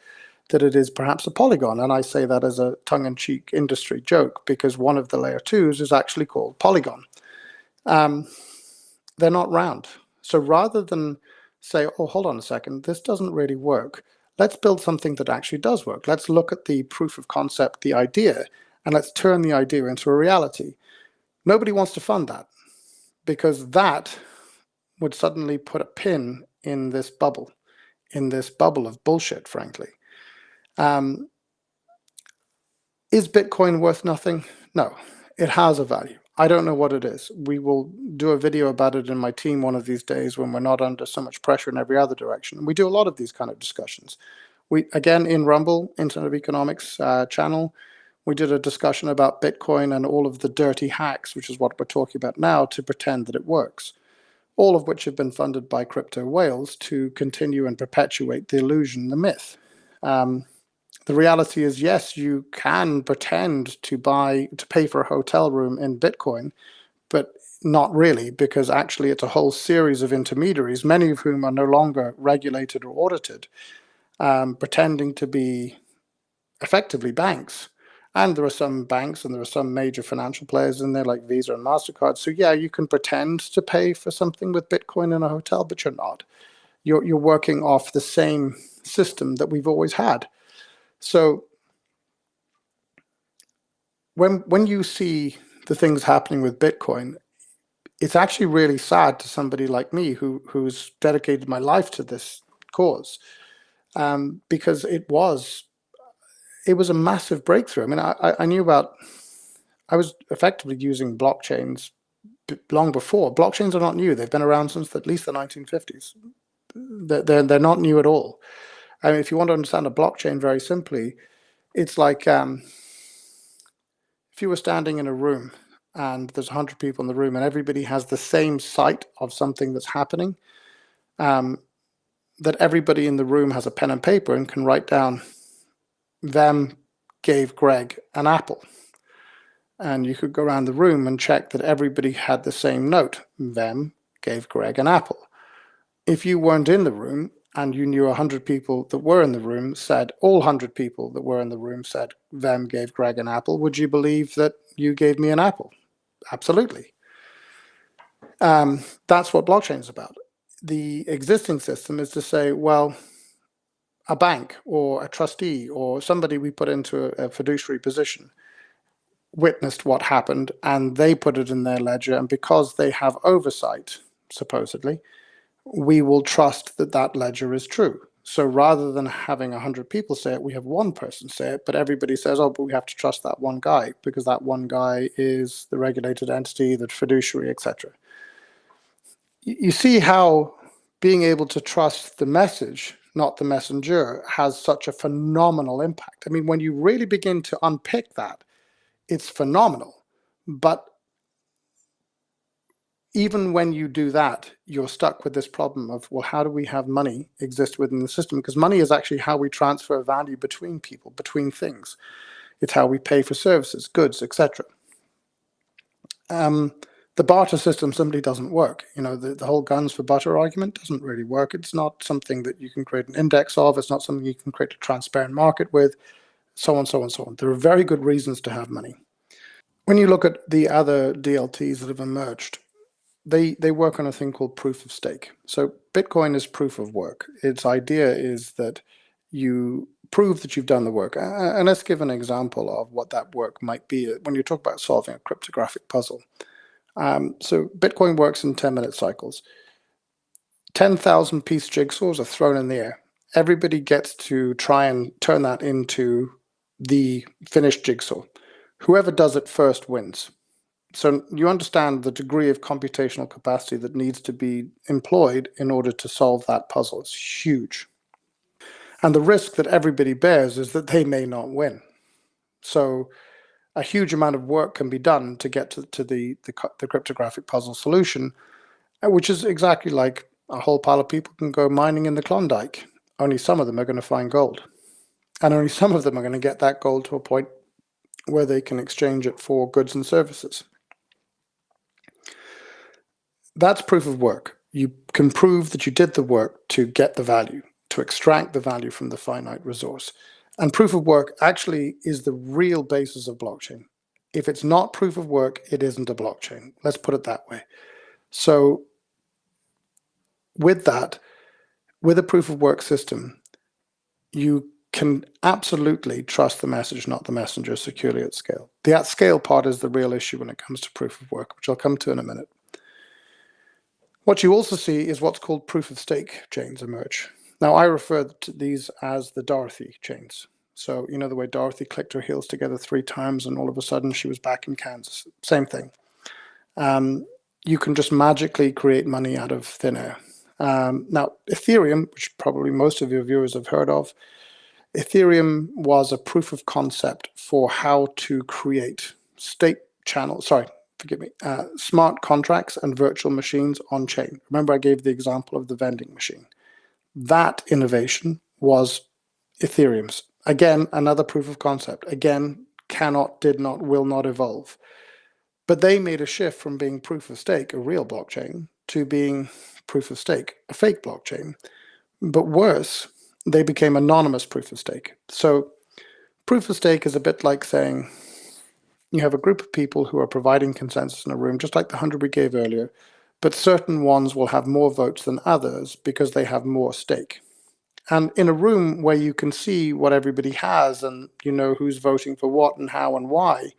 that it is perhaps a polygon. And I say that as a tongue-in-cheek industry joke, because one of the layer 2s is actually called Polygon. They're not round. So rather than say, oh, hold on a second, this doesn't really work, let's build something that actually does work. Let's look at the proof of concept, the idea, and let's turn the idea into a reality. Nobody wants to fund that, because that would suddenly put a pin in this bubble of bullshit, frankly. Is Bitcoin worth nothing? No, it has a value. I don't know what it is. We will do a video about it in my team one of these days when we're not under so much pressure in every other direction. And we do a lot of these kind of discussions. Again, in Rumble, Internet of Economics channel, we did a discussion about Bitcoin and all of the dirty hacks, which is what we're talking about now, to pretend that it works, all of which have been funded by crypto whales to continue and perpetuate the illusion, the myth. The reality is, yes, you can pretend to pay for a hotel room in Bitcoin, but not really, because actually it's a whole series of intermediaries, many of whom are no longer regulated or audited, pretending to be effectively banks. And there are some banks and there are some major financial players in there like Visa and MasterCard. So yeah, you can pretend to pay for something with Bitcoin in a hotel, but you're not. You're working off the same system that we've always had. So when you see the things happening with Bitcoin, it's actually really sad to somebody like me who's dedicated my life to this cause, because it was a massive breakthrough. I mean, I knew about. I was effectively using blockchains long before. Blockchains are not new. They've been around since at least the 1950s. They're not new at all. I mean, if you want to understand a blockchain very simply, it's like if you were standing in a room and there's 100 people in the room and everybody has the same sight of something that's happening, that everybody in the room has a pen and paper and can write down, them gave Greg an apple. And you could go around the room and check that everybody had the same note, them gave Greg an apple. If you weren't in the room and you knew 100 people that were in the room said, all 100 people that were in the room said, them gave Greg an apple, would you believe that you gave me an apple? Absolutely. That's what blockchain is about. The existing system is to say, well, a bank or a trustee or somebody we put into a fiduciary position witnessed what happened and they put it in their ledger, and because they have oversight, supposedly, we will trust that that ledger is true. So rather than having 100 people say it, we have one person say it, but everybody says, oh, but we have to trust that one guy because that one guy is the regulated entity, the fiduciary, etc. You see how being able to trust the message, not the messenger, has such a phenomenal impact. I mean, when you really begin to unpick that, it's phenomenal. But even when you do that, you're stuck with this problem of, well, how do we have money exist within the system? Because money is actually how we transfer value between people, between things. It's how we pay for services, goods, etc. The barter system simply doesn't work. You know, the whole guns for butter argument doesn't really work. It's not something that you can create an index of. It's not something you can create a transparent market with, so on, so on, so on. There are very good reasons to have money. When you look at the other DLTs that have emerged, they work on a thing called proof of stake. So Bitcoin is proof of work. Its idea is that you prove that you've done the work. And let's give an example of what that work might be when you talk about solving a cryptographic puzzle. So Bitcoin works in 10-minute cycles. 10,000 piece jigsaws are thrown in the air. Everybody gets to try and turn that into the finished jigsaw. Whoever does it first wins. So you understand the degree of computational capacity that needs to be employed in order to solve that puzzle. It's huge. And the risk that everybody bears is that they may not win. So a huge amount of work can be done to get to the cryptographic puzzle solution, which is exactly like a whole pile of people can go mining in the Klondike. Only some of them are going to find gold. And only some of them are going to get that gold to a point where they can exchange it for goods and services. That's proof of work. You can prove that you did the work to get the value, to extract the value from the finite resource. And proof of work actually is the real basis of blockchain. If it's not proof of work, it isn't a blockchain. Let's put it that way. So with that, with a proof of work system, you can absolutely trust the message, not the messenger, securely at scale. The at scale part is the real issue when it comes to proof of work, which I'll come to in a minute. What you also see is what's called proof of stake chains emerge. Now, I refer to these as the Dorothy chains. So, you know, the way Dorothy clicked her heels together 3 times and all of a sudden she was back in Kansas. Same thing. You can just magically create money out of thin air. Now, Ethereum, which probably most of your viewers have heard of, Ethereum was a proof of concept for how to create state channels, smart contracts and virtual machines on chain. Remember, I gave the example of the vending machine. That innovation was Ethereum's. Again, another proof of concept. Again, cannot, did not, will not evolve. But they made a shift from being proof of stake, a real blockchain, to being proof of stake, a fake blockchain. But worse, they became anonymous proof of stake. So proof of stake is a bit like saying you have a group of people who are providing consensus in a room, just like the 100 we gave earlier, but certain ones will have more votes than others because they have more stake. And in a room where you can see what everybody has and you know who's voting for what and how and why,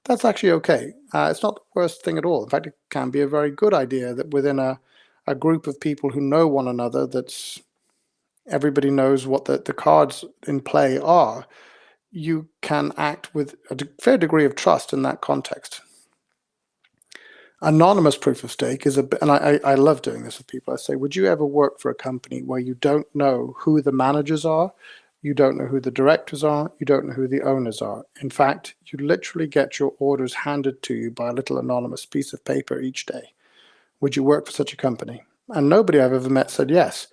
that's actually okay. It's not the worst thing at all. In fact, it can be a very good idea that within a group of people who know one another, that's everybody knows what the cards in play are, you can act with a fair degree of trust in that context. Anonymous proof of stake is and I love doing this with people. I say, would you ever work for a company where you don't know who the managers are, you don't know who the directors are, you don't know who the owners are? In fact, you literally get your orders handed to you by a little anonymous piece of paper each day. Would you work for such a company? And nobody I've ever met said yes.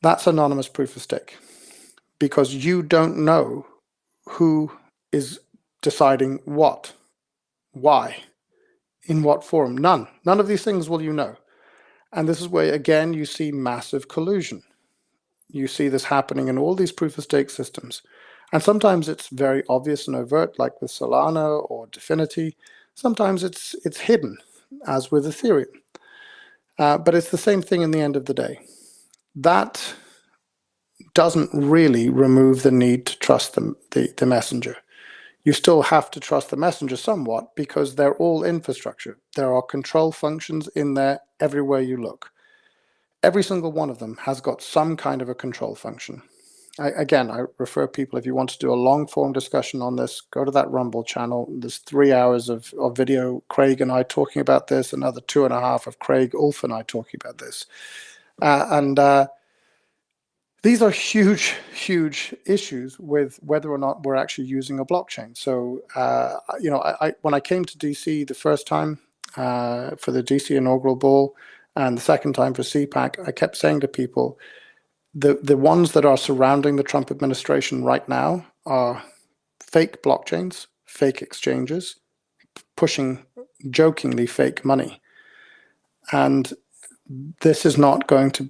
That's anonymous proof of stake, because you don't know who is deciding what, why, in what form. None of these things will you know. And this is where, again, you see massive collusion. You see this happening in all these proof of stake systems. And sometimes it's very obvious and overt, like with Solana or Dfinity. Sometimes it's hidden, as with Ethereum. But it's the same thing in the end of the day. That doesn't really remove the need to trust the messenger. You still have to trust the messenger somewhat, because they're all infrastructure. There are control functions in there everywhere you look. Every single one of them has got some kind of a control function. I refer people, if you want to do a long form discussion on this, go to that Rumble channel. There's 3 hours of video, Craig and I talking about this, another 2.5 of Craig, Ulf and I talking about this. These are huge, huge issues with whether or not we're actually using a blockchain. So, when I came to DC the first time for the DC inaugural ball and the second time for CPAC, I kept saying to people, the ones that are surrounding the Trump administration right now are fake blockchains, fake exchanges, pushing jokingly fake money. And this is not going to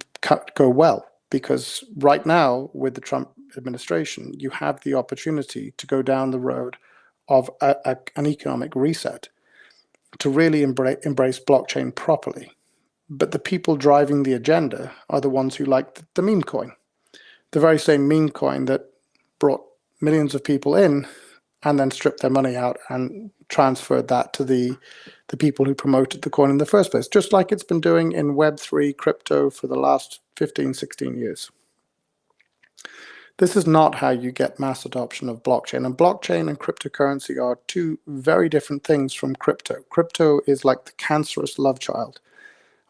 go well. Because right now, with the Trump administration, you have the opportunity to go down the road of an economic reset, to really embrace blockchain properly. But the people driving the agenda are the ones who like the meme coin, the very same meme coin that brought millions of people in and then stripped their money out and transferred that to the people who promoted the coin in the first place, just like it's been doing in Web3 crypto for the last 15, 16 years. This is not how you get mass adoption of blockchain. And blockchain and cryptocurrency are two very different things from crypto. Crypto is like the cancerous love child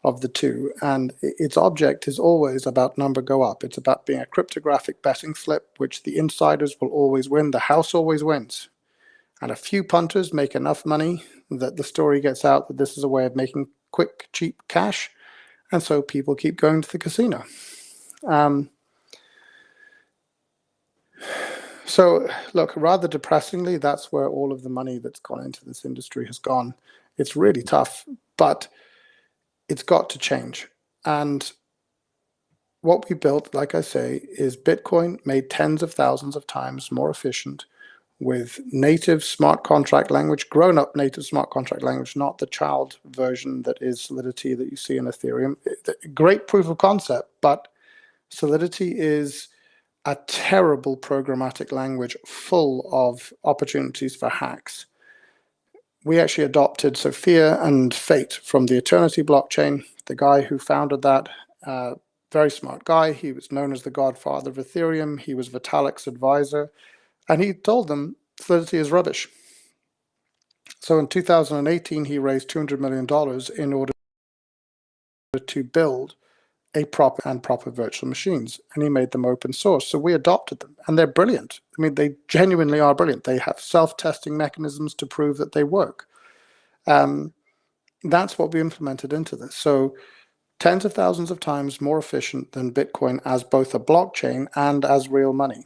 of the two, and its object is always about number go up. It's about being a cryptographic betting slip, which the insiders will always win. The house always wins. And a few punters make enough money that the story gets out that this is a way of making quick, cheap cash. And so people keep going to the casino. So look, rather depressingly, that's where all of the money that's gone into this industry has gone. It's really tough, but it's got to change. And what we built, like I say, is Bitcoin made tens of thousands of times more efficient, with native smart contract language, grown-up native smart contract language, not the child version that is Solidity that you see in Ethereum. Great proof of concept, but Solidity is a terrible programmatic language full of opportunities for hacks. We actually adopted Sophia and Fate from the Eternity blockchain. The guy who founded that, very smart guy. He was known as the godfather of Ethereum. He was Vitalik's advisor. And he told them Solidity is rubbish. So in 2018, he raised $200 million in order to build a proper virtual machines. And he made them open source. So we adopted them. And they're brilliant. I mean, they genuinely are brilliant. They have self-testing mechanisms to prove that they work. That's what we implemented into this. So tens of thousands of times more efficient than Bitcoin as both a blockchain and as real money.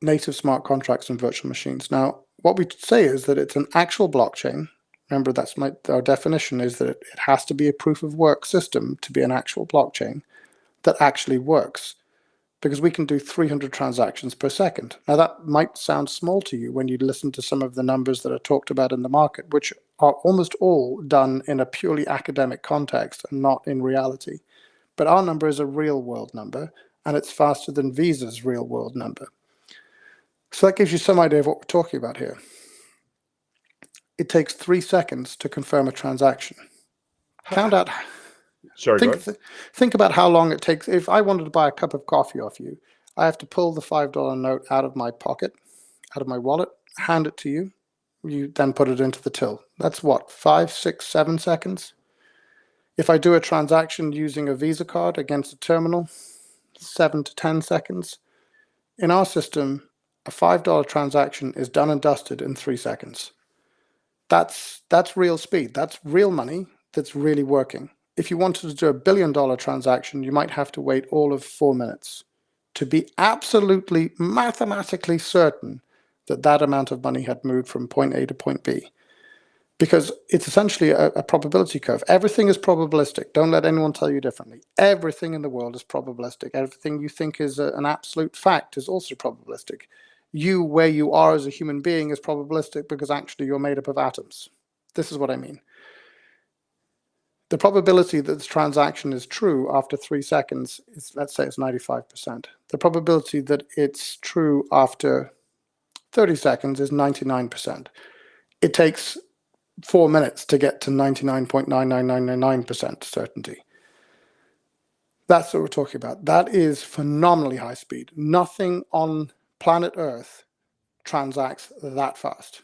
native smart contracts and virtual machines. Now, what we say is that it's an actual blockchain. Remember, our definition is that it has to be a proof of work system to be an actual blockchain that actually works, because we can do 300 transactions per second. Now, that might sound small to you when you listen to some of the numbers that are talked about in the market, which are almost all done in a purely academic context and not in reality. But our number is a real world number, and it's faster than Visa's real world number. So that gives you some idea of what we're talking about here. It takes 3 seconds to confirm a transaction. Count out. Sorry, go ahead. Think about how long it takes. If I wanted to buy a cup of coffee off you, I have to pull the $5 note out of my pocket, out of my wallet, hand it to you. You then put it into the till. That's what, 5, 6, 7 seconds? If I do a transaction using a Visa card against a terminal, 7 to 10 seconds. In our system, a $5 transaction is done and dusted in 3 seconds. That's real speed. That's real money that's really working. If you wanted to do $1 billion transaction, you might have to wait all of 4 minutes to be absolutely mathematically certain that that amount of money had moved from point A to point B. Because it's essentially a probability curve. Everything is probabilistic. Don't let anyone tell you differently. Everything in the world is probabilistic. Everything you think is an absolute fact is also probabilistic. You, where you are as a human being, is probabilistic because actually you're made up of atoms. This is what I mean. The probability that this transaction is true after 3 seconds is, let's say, it's 95%. The probability that it's true after 30 seconds is 99%. It takes 4 minutes to get to 99.99999% certainty. That's what we're talking about. That is phenomenally high speed. Nothing on planet Earth transacts that fast.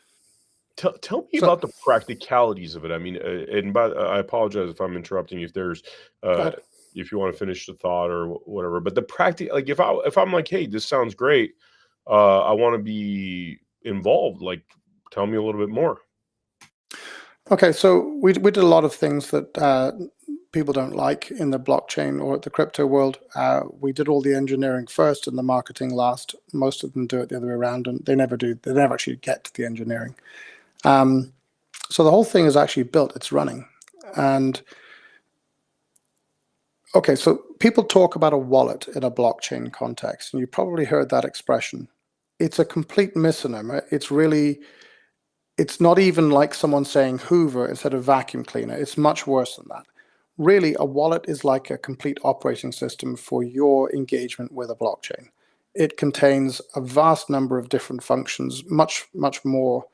Tell me about the practicalities of it. I mean, I apologize if I'm interrupting you. If there's, if you want to finish the thought or whatever. But the like, if I'm like, hey, this sounds great, I want to be involved. Like, tell me a little bit more. Okay, so we did a lot of things that people don't like in the blockchain or the crypto world. We did all the engineering first and the marketing last. Most of them do it the other way around, and they never do. They never actually get to the engineering. So the whole thing is actually built. It's running. And okay, so people talk about a wallet in a blockchain context, and you probably heard that expression. It's a complete misnomer. It's not even like someone saying Hoover instead of vacuum cleaner. It's much worse than that. Really, a wallet is like a complete operating system for your engagement with a blockchain. It contains a vast number of different functions, much, much more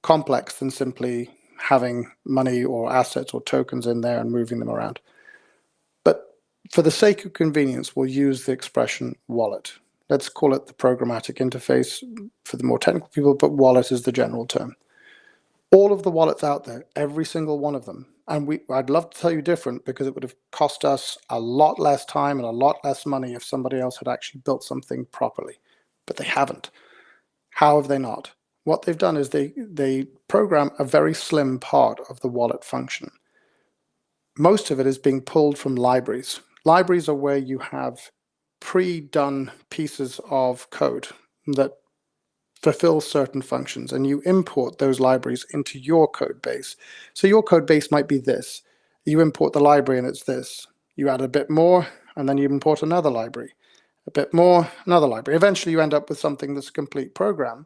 complex than simply having money or assets or tokens in there and moving them around. But for the sake of convenience, we'll use the expression wallet. Let's call it the programmatic interface for the more technical people, but wallet is the general term. All of the wallets out there, every single one of them, and I'd love to tell you different because it would have cost us a lot less time and a lot less money if somebody else had actually built something properly, but they haven't. How have they not? What they've done is they program a very slim part of the wallet function. Most of it is being pulled from libraries. Libraries are where you have pre-done pieces of code that fulfill certain functions, and you import those libraries into your code base. So your code base might be this. You import the library and it's this. You add a bit more, and then you import another library. A bit more, another library. Eventually you end up with something that's a complete program,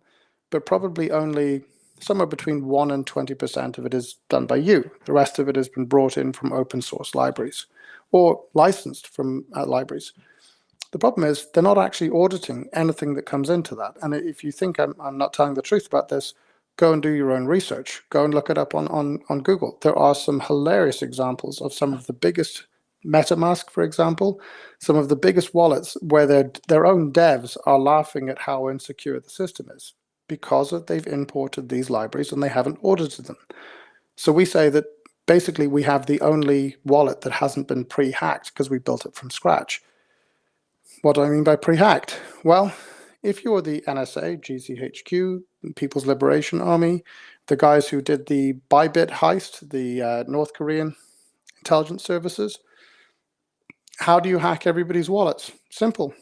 but probably only somewhere between 1 and 20% of it is done by you. The rest of it has been brought in from open source libraries or licensed from libraries. The problem is they're not actually auditing anything that comes into that. And if you think I'm not telling the truth about this, go and do your own research. Go and look it up on Google. There are some hilarious examples of some of the biggest, MetaMask, for example, some of the biggest wallets where their own devs are laughing at how insecure the system is because they've imported these libraries and they haven't audited them. So we say that basically we have the only wallet that hasn't been pre-hacked because we built it from scratch. What do I mean by pre-hacked? Well, if you're the NSA, GCHQ, People's Liberation Army, the guys who did the Bybit heist, the North Korean intelligence services, how do you hack everybody's wallets? Simple.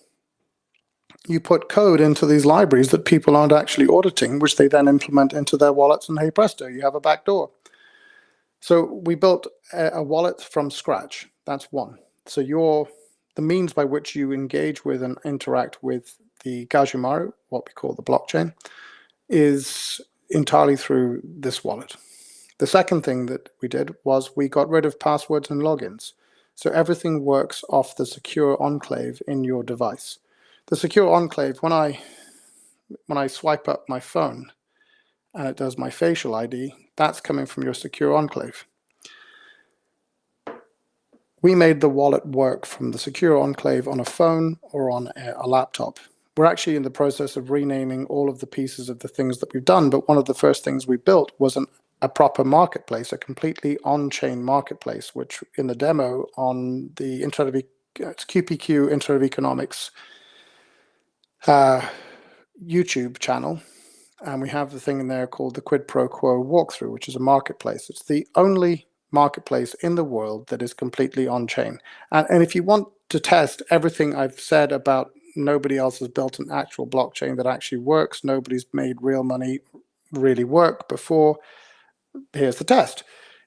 you put code into these libraries that people aren't actually auditing, which they then implement into their wallets, and hey presto, you have a backdoor. So we built a wallet from scratch. That's one. So the means by which you engage with and interact with the Gajumaru, what we call the blockchain, is entirely through this wallet. The second thing that we did was we got rid of passwords and logins. So everything works off the secure enclave in your device. The secure enclave, when I swipe up my phone and it does my facial ID, that's coming from your secure enclave. We made the wallet work from the secure enclave on a phone or on a laptop. We're actually in the process of renaming all of the pieces of the things that we've done, but one of the first things we built was a proper marketplace, a completely on-chain marketplace, which in the demo on the it's QPQ Internet of Economics YouTube channel, and we have the thing in there called the Quid Pro Quo walkthrough, which is a marketplace. It's the only marketplace in the world that is completely on-chain. And if you want to test everything I've said about nobody else has built an actual blockchain that actually works, nobody's made real money really work before, here's the test.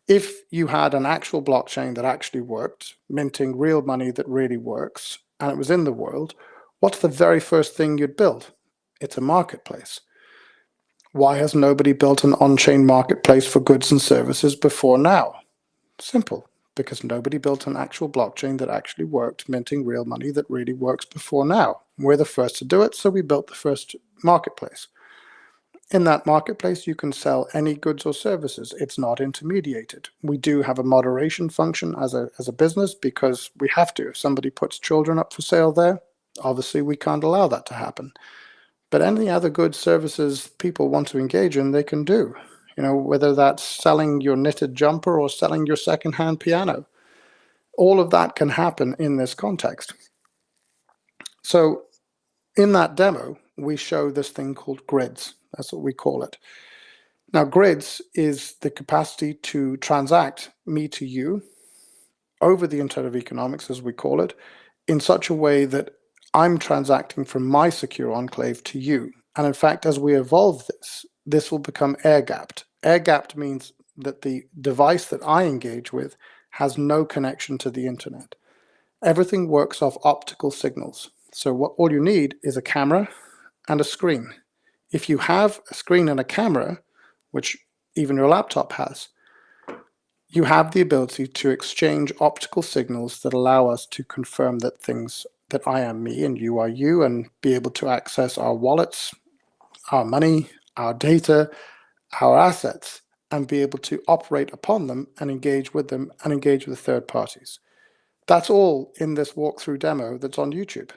If you had an actual blockchain that actually worked, minting real money that really works, and it was in the world, what's the very first thing you'd build? It's a marketplace. Why has nobody built an on-chain marketplace for goods and services before now? Simple, because nobody built an actual blockchain that actually worked, minting real money that really works before now. We're the first to do it, so we built the first marketplace. In that marketplace, you can sell any goods or services. It's not intermediated. We do have a moderation function as a business because we have to. If somebody puts children up for sale there, obviously we can't allow that to happen. But any other goods, services people want to engage in, they can do. Whether that's selling your knitted jumper or selling your secondhand piano. All of that can happen in this context. So in that demo, we show this thing called grids. That's what we call it. Now, grids is the capacity to transact me to you over the Internet of Economics, as we call it, in such a way that I'm transacting from my secure enclave to you. And in fact, as we evolve this will become air-gapped. Air-gapped means that the device that I engage with has no connection to the internet. Everything works off optical signals. So all you need is a camera and a screen. If you have a screen and a camera, which even your laptop has, you have the ability to exchange optical signals that allow us to confirm that I am me and you are you, and be able to access our wallets, our money, our data, our assets, and be able to operate upon them and engage with them and engage with third parties. That's all in this walkthrough demo that's on YouTube.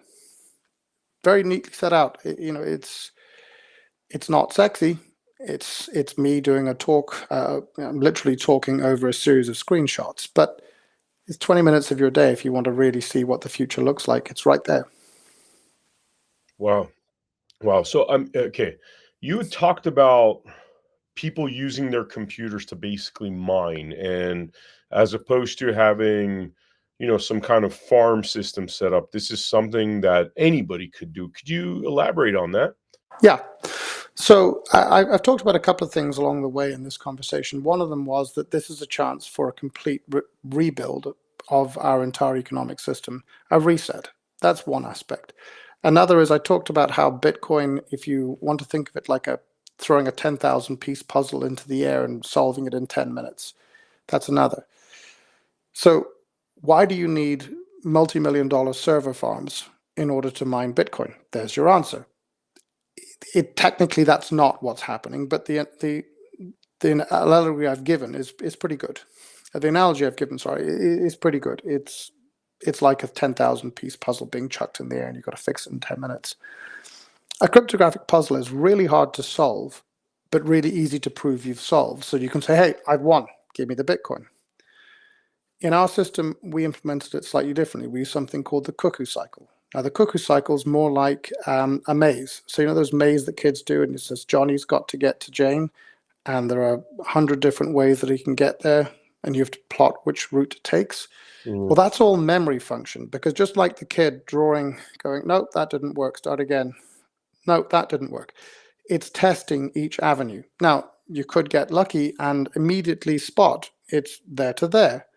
Very neatly set out. It's not sexy. It's me doing a talk. I'm literally talking over a series of screenshots, but it's 20 minutes of your day if you want to really see what the future looks like. It's right there. Wow. So okay. You talked about people using their computers to basically mine, and as opposed to having, some kind of farm system set up, this is something that anybody could do. Could you elaborate on that? Yeah. So I've talked about a couple of things along the way in this conversation. One of them was that this is a chance for a complete rebuild of our entire economic system, a reset. That's one aspect. Another is I talked about how Bitcoin, if you want to think of it like throwing a 10,000 piece puzzle into the air and solving it in 10 minutes. That's another. So why do you need multi-million-dollar server farms in order to mine Bitcoin? There's your answer. Technically, that's not what's happening, but the analogy I've given is pretty good. The analogy I've given, is pretty good. It's like a 10,000 piece puzzle being chucked in the air and you've got to fix it in 10 minutes. A cryptographic puzzle is really hard to solve, but really easy to prove you've solved. So you can say, hey, I've won, give me the Bitcoin. In our system, we implemented it slightly differently. We use something called the cuckoo cycle. Now, the cuckoo cycle is more like a maze. So, those mazes that kids do, and it says Johnny's got to get to Jane, and there are 100 different ways that he can get there. and you have to plot which route it takes. Well, Mm. that's all memory function, because just like the kid drawing, going, nope, that didn't work, start again. Nope, that didn't work. It's testing each avenue. Now, you could get lucky and immediately spot it's there to there.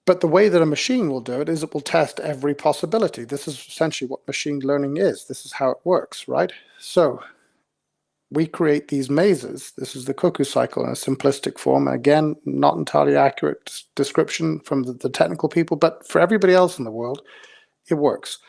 But the way that a machine will do it is it will test every possibility. This is essentially what machine learning is. This is how it works, right? So we create these mazes. This is the cuckoo cycle in a simplistic form. Again, not entirely accurate description from the technical people, but for everybody else in the world, it works.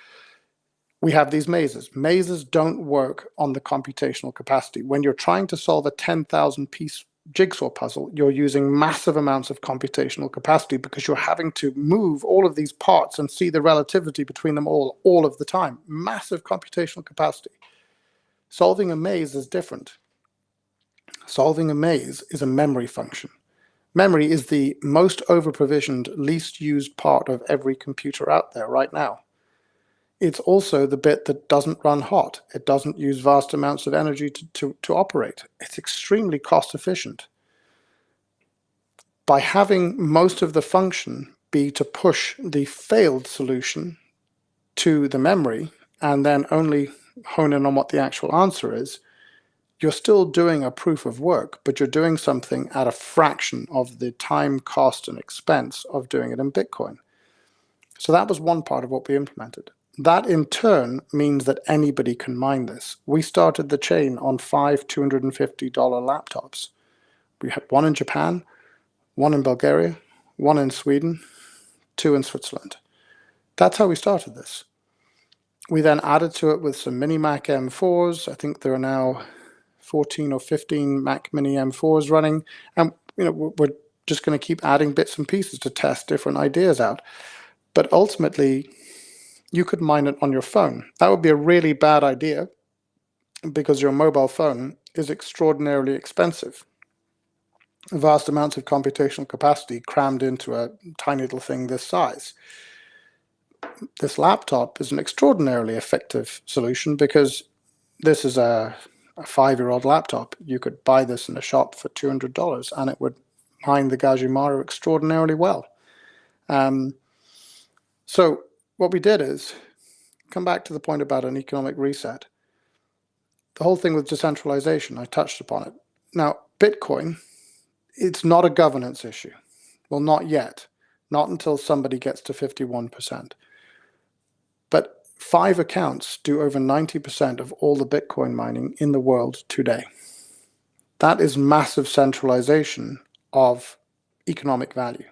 We have these mazes. Mazes don't work on the computational capacity. When you're trying to solve a 10,000 piece jigsaw puzzle, you're using massive amounts of computational capacity because you're having to move all of these parts and see the relativity between them all of the time. Massive computational capacity. Solving a maze is different. Solving a maze is a memory function. Memory is the most over-provisioned, least used part of every computer out there right now. It's also the bit that doesn't run hot. It doesn't use vast amounts of energy to operate. It's extremely cost efficient. By having most of the function be to push the failed solution to the memory and then only hone in on what the actual answer is, you're still doing a proof of work, but you're doing something at a fraction of the time, cost, and expense of doing it in Bitcoin. So that was one part of what we implemented. That in turn means that anybody can mine this. We started the chain on 5 $250 laptops. We had one in Japan, one in Bulgaria, one in Sweden, two in Switzerland. That's how we started this. We then added to it with some mini Mac M4s. I think there are now 14 or 15 Mac mini M4s running. And we're just going to keep adding bits and pieces to test different ideas out. But ultimately, you could mine it on your phone. That would be a really bad idea because your mobile phone is extraordinarily expensive. Vast amounts of computational capacity crammed into a tiny little thing this size. This laptop is an extraordinarily effective solution because this is a 5-year-old laptop. You could buy this in a shop for $200 and it would mine the Gajimaru extraordinarily well. So what we did is come back to the point about an economic reset. The whole thing with decentralization, I touched upon it. Now, Bitcoin, it's not a governance issue. Well, not yet. Not until somebody gets to 51%. But 5 accounts do over 90% of all the Bitcoin mining in the world today. That is massive centralization of economic value.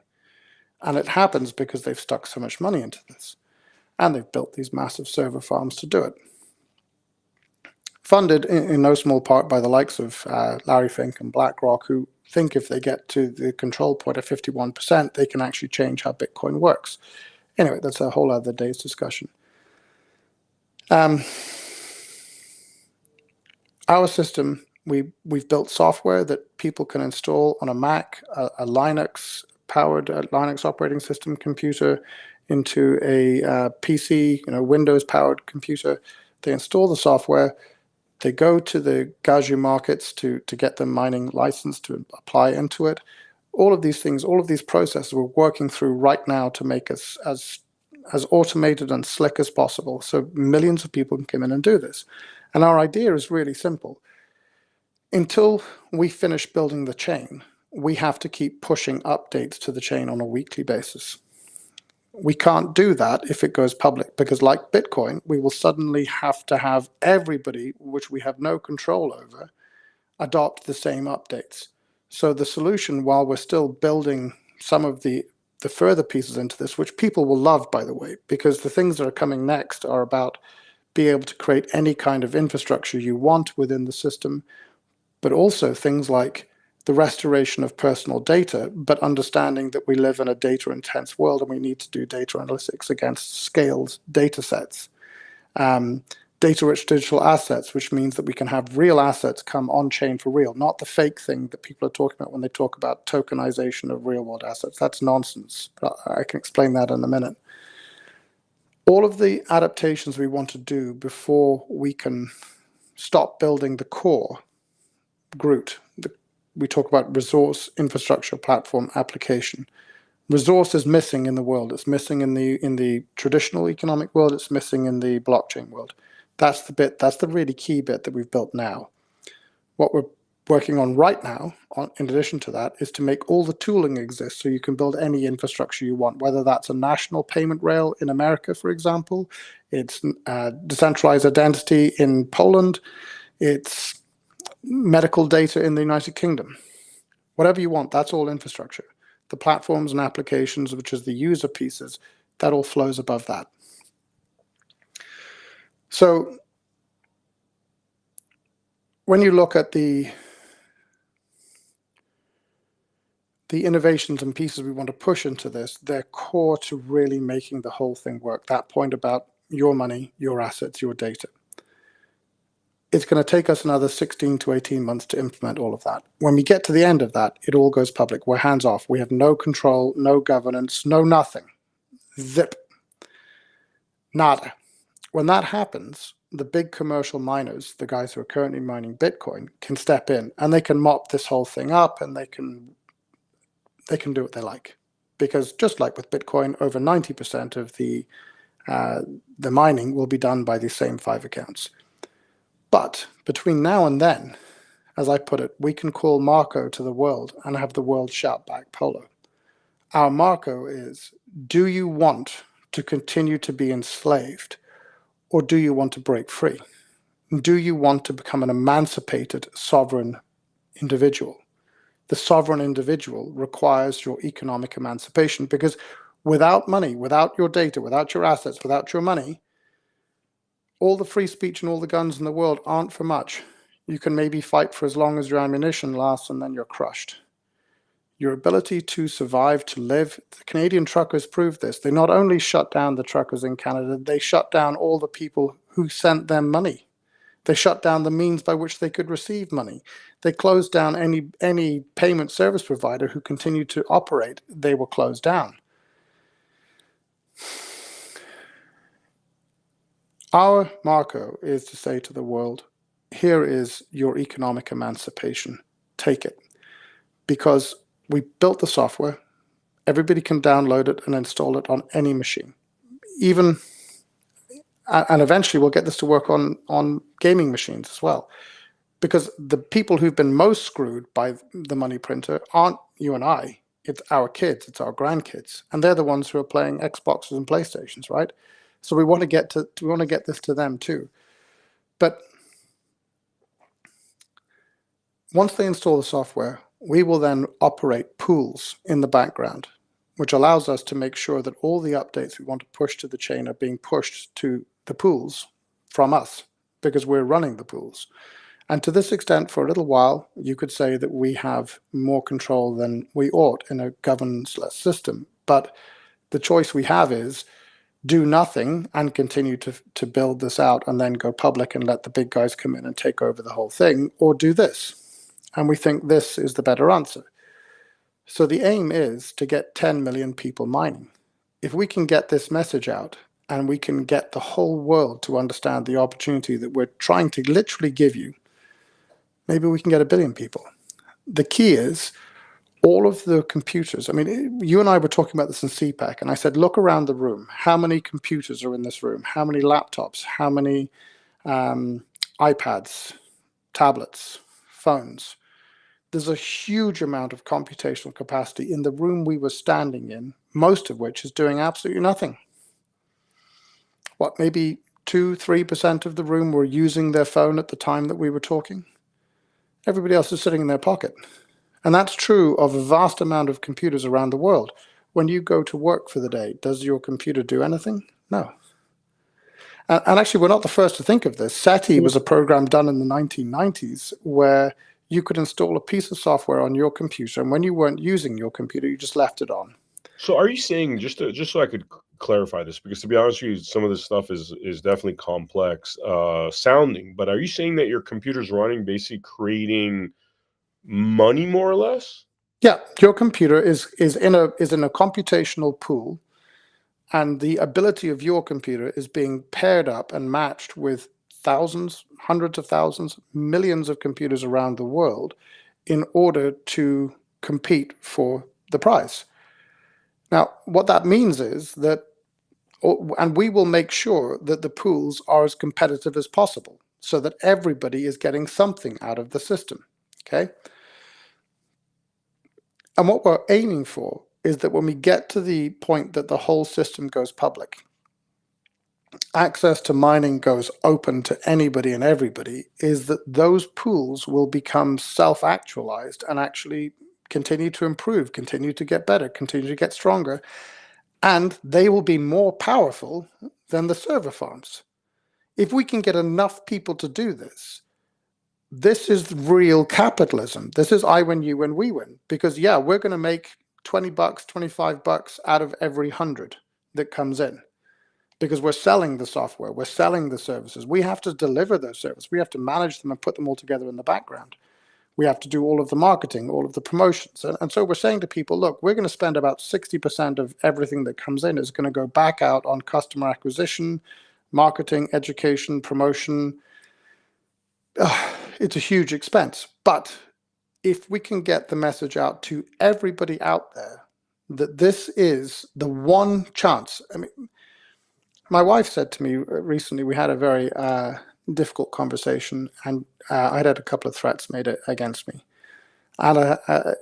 And it happens because they've stuck so much money into this. And they've built these massive server farms to do it. Funded in no small part by the likes of Larry Fink and BlackRock, who think if they get to the control point of 51%, they can actually change how Bitcoin works. Anyway, that's a whole other day's discussion. Our system, we've built software that people can install on a Mac, a Linux-powered Linux operating system computer, into a PC, Windows-powered computer. They install the software. They go to the Gaju markets to get the mining license to apply into it. All of these things, all of these processes we're working through right now to make us as automated and slick as possible so millions of people can come in and do this. And our idea is really simple. Until we finish building the chain, we have to keep pushing updates to the chain on a weekly basis. We can't do that if it goes public, because like Bitcoin, we will suddenly have to have everybody, which we have no control over, adopt the same updates. So the solution, while we're still building some of the further pieces into this, which people will love, by the way, because the things that are coming next are about being able to create any kind of infrastructure you want within the system, but also things like the restoration of personal data, but understanding that we live in a data-intense world and we need to do data analytics against scaled data sets. Data-rich digital assets, which means that we can have real assets come on-chain for real, not the fake thing that people are talking about when they talk about tokenization of real-world assets. That's nonsense. I can explain that in a minute. All of the adaptations we want to do before we can stop building the core, Groot, we talk about resource, infrastructure, platform, application. Resource is missing in the world. It's missing in the traditional economic world. It's missing in the blockchain world. That's the really key bit that we've built now. What we're working on right now, in addition to that, is to make all the tooling exist so you can build any infrastructure you want, whether that's a national payment rail in America, for example, it's decentralized identity in Poland, it's medical data in the United Kingdom. Whatever you want, that's all infrastructure. The platforms and applications, which is the user pieces, that all flows above that. So when you look at the innovations and pieces we want to push into this, they're core to really making the whole thing work. That point about your money, your assets, your data. It's going to take us another 16 to 18 months to implement all of that. When we get to the end of that, it all goes public. We're hands off. We have no control, no governance, no nothing. Zip. Nada. When that happens, the big commercial miners, the guys who are currently mining Bitcoin, can step in and they can mop this whole thing up, and they can do what they like. Because just like with Bitcoin, over 90% of the mining will be done by these same 5 accounts. But between now and then, as I put it, we can call Marco to the world and have the world shout back Polo. Our Marco is, do you want to continue to be enslaved, or do you want to break free? Do you want to become an emancipated, sovereign individual? The sovereign individual requires your economic emancipation, because without money, without your data, without your assets, without your money, all the free speech and all the guns in the world aren't for much. You can maybe fight for as long as your ammunition lasts, and then you're crushed. Your ability to survive, to live, the Canadian truckers proved this. They not only shut down the truckers in Canada, they shut down all the people who sent them money. They shut down the means by which they could receive money. They closed down any payment service provider who continued to operate. They were closed down. Our Marco is to say to the world, here is your economic emancipation. Take it. Because we built the software. Everybody can download it and install it on any machine. And eventually we'll get this to work on gaming machines as well. Because the people who've been most screwed by the money printer aren't you and I. It's our kids, it's our grandkids. And they're the ones who are playing Xboxes and PlayStations, right? So we want to get this to them too. But once they install the software, we will then operate pools in the background, which allows us to make sure that all the updates we want to push to the chain are being pushed to the pools from us, because we're running the pools. And to this extent, for a little while, you could say that we have more control than we ought in a governance-less system. But the choice we have is do nothing and continue to build this out and then go public and let the big guys come in and take over the whole thing, or do this. And we think this is the better answer. So the aim is to get 10 million people mining. If we can get this message out and we can get the whole world to understand the opportunity that we're trying to literally give you, maybe we can get 1 billion people. The key is all of the computers. I mean, you and I were talking about this in CPAC, and I said, look around the room. How many computers are in this room? How many laptops? How many iPads, tablets, phones? There's a huge amount of computational capacity in the room we were standing in, most of which is doing absolutely nothing. What, maybe 2-3% of the room were using their phone at the time that we were talking? Everybody else is sitting in their pocket. And that's true of a vast amount of computers around the world. When you go to work for the day, does your computer do anything? No. And actually, we're not the first to think of this. SETI was a program done in the 1990s where you could install a piece of software on your computer, and when you weren't using your computer, you just left it on. So are you saying, just so I could clarify this, because to be honest with you, some of this stuff is definitely complex sounding, but are you saying that your computer's running basically creating money, more or less? Yeah, your computer is in a computational pool, and the ability of your computer is being paired up and matched with thousands, hundreds of thousands, millions of computers around the world in order to compete for the prize. Now, what that means is that, and we will make sure that the pools are as competitive as possible so that everybody is getting something out of the system, okay? And what we're aiming for is that when we get to the point that the whole system goes public, access to mining goes open to anybody and everybody, is that those pools will become self-actualized and actually continue to improve, continue to get better, continue to get stronger, and they will be more powerful than the server farms. If we can get enough people to do this, this is real capitalism. This is I win, you win, we win. Because yeah, we're going to make $20, $25 out of every 100 that comes in. Because we're selling the software, we're selling the services. We have to deliver those services. We have to manage them and put them all together in the background. We have to do all of the marketing, all of the promotions. And so we're saying to people, look, we're going to spend about 60% of everything that comes in is going to go back out on customer acquisition, marketing, education, promotion. It's a huge expense. But if we can get the message out to everybody out there that this is the one chance. I mean, my wife said to me recently, we had a very difficult conversation, and I'd had a couple of threats made against me. And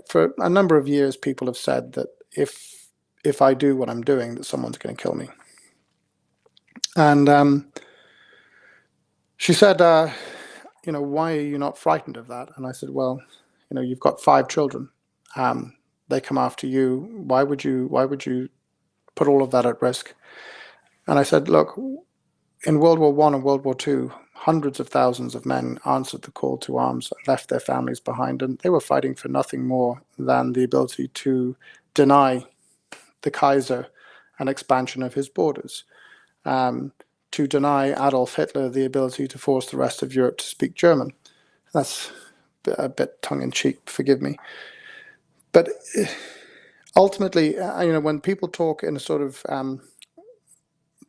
for a number of years, people have said that if I do what I'm doing, that someone's going to kill me. And she said, why are you not frightened of that? And I said, well, you've got 5 children. They come after you. Why would you put all of that at risk? And I said, look, in World War I and World War II, hundreds of thousands of men answered the call to arms, left their families behind, and they were fighting for nothing more than the ability to deny the Kaiser an expansion of his borders, to deny Adolf Hitler the ability to force the rest of Europe to speak German. That's a bit tongue-in-cheek, forgive me. But ultimately, when people talk in a sort of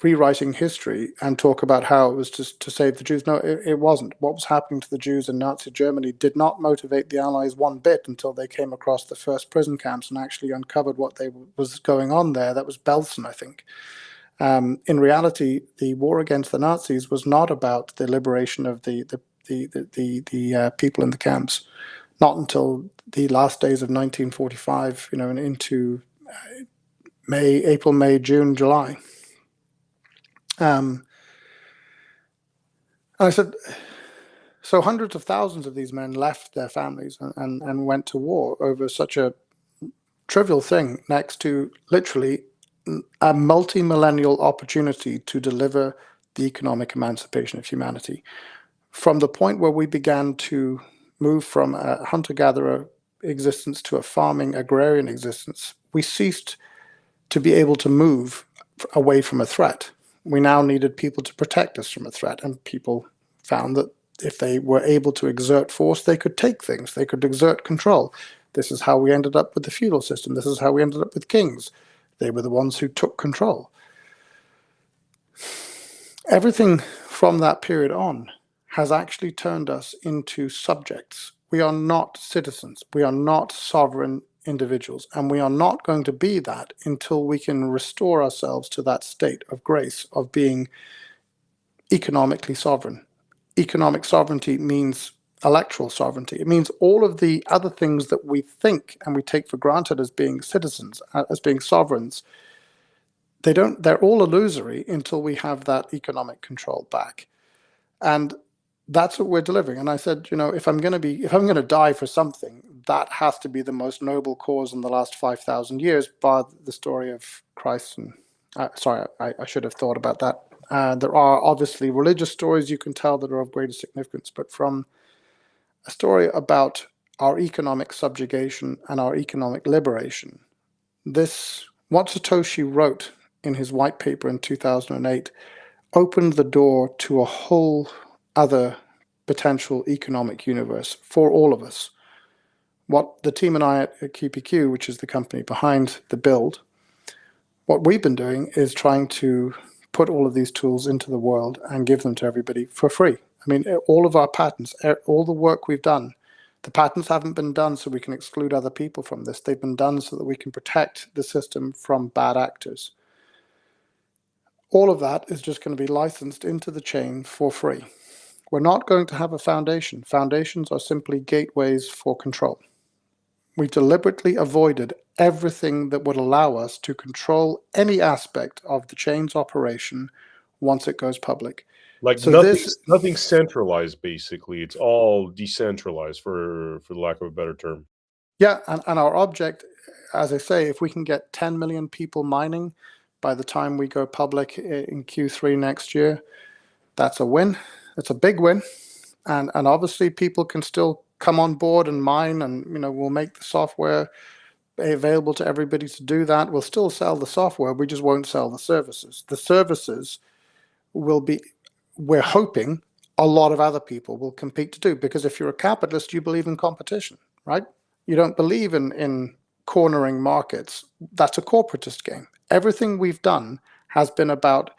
rewriting history and talk about how it was just to save the Jews. No, it wasn't. What was happening to the Jews in Nazi Germany did not motivate the Allies one bit until they came across the first prison camps and actually uncovered what was going on there. That was Belsen, I think. In reality, the war against the Nazis was not about the liberation of the people in the camps. Not until the last days of 1945, and into April, May, June, July. And I said, so hundreds of thousands of these men left their families and went to war over such a trivial thing next to literally a multi-millennial opportunity to deliver the economic emancipation of humanity. From the point where we began to move from a hunter-gatherer existence to a farming agrarian existence, we ceased to be able to move away from a threat. We now needed people to protect us from a threat, and people found that if they were able to exert force, they could take things, they could exert control. This is how we ended up with the feudal system. This is how we ended up with kings. They were the ones who took control. Everything from that period on has actually turned us into subjects. We are not citizens. We are not sovereign individuals, and we are not going to be that until we can restore ourselves to that state of grace of being economically sovereign. Economic sovereignty means electoral sovereignty. It means all of the other things that we think and we take for granted as being citizens, as being sovereigns, they're all illusory until we have that economic control back. And that's what we're delivering. And I said, if I'm going to die for something, that has to be the most noble cause in the last 5,000 years, bar the story of Christ. And sorry, I should have thought about that. There are obviously religious stories you can tell that are of greater significance, but from a story about our economic subjugation and our economic liberation, what Satoshi wrote in his white paper in 2008 opened the door to a whole other potential economic universe for all of us. What the team and I at QPQ, which is the company behind the build, what we've been doing is trying to put all of these tools into the world and give them to everybody for free. I mean, all of our patents, all the work we've done The patents haven't been done so we can exclude other people from this. They've been done so that we can protect the system from bad actors. All of that is just going to be licensed into the chain for free. We're not going to have a foundation. Foundations are simply gateways for control. We deliberately avoided everything that would allow us to control any aspect of the chain's operation once it goes public. Like So nothing centralized, basically. It's all decentralized, for the lack of a better term. Yeah, and our object, as I say, if we can get 10 million people mining by the time we go public in Q3 next year, that's a win. It's a big win. And obviously people can still come on board and mine, and we'll make the software available to everybody to do that. We'll still sell the software, we just won't sell the services. The services will be, we're hoping, a lot of other people will compete to do, because if you're a capitalist, you believe in competition, right? You don't believe in cornering markets. That's a corporatist game. Everything we've done has been about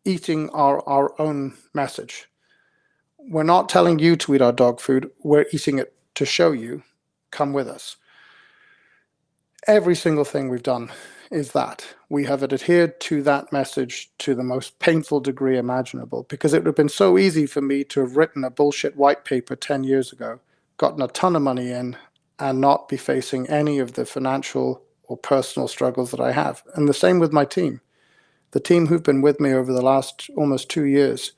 eating our own message. We're not telling you to eat our dog food. We're eating it to show you, come with us. Every single thing we've done is that. We have adhered to that message to the most painful degree imaginable, because it would have been so easy for me to have written a bullshit white paper 10 years ago, gotten a ton of money in, and not be facing any of the financial or personal struggles that I have. And the same with my team. The team who've been with me over the last almost 2 years,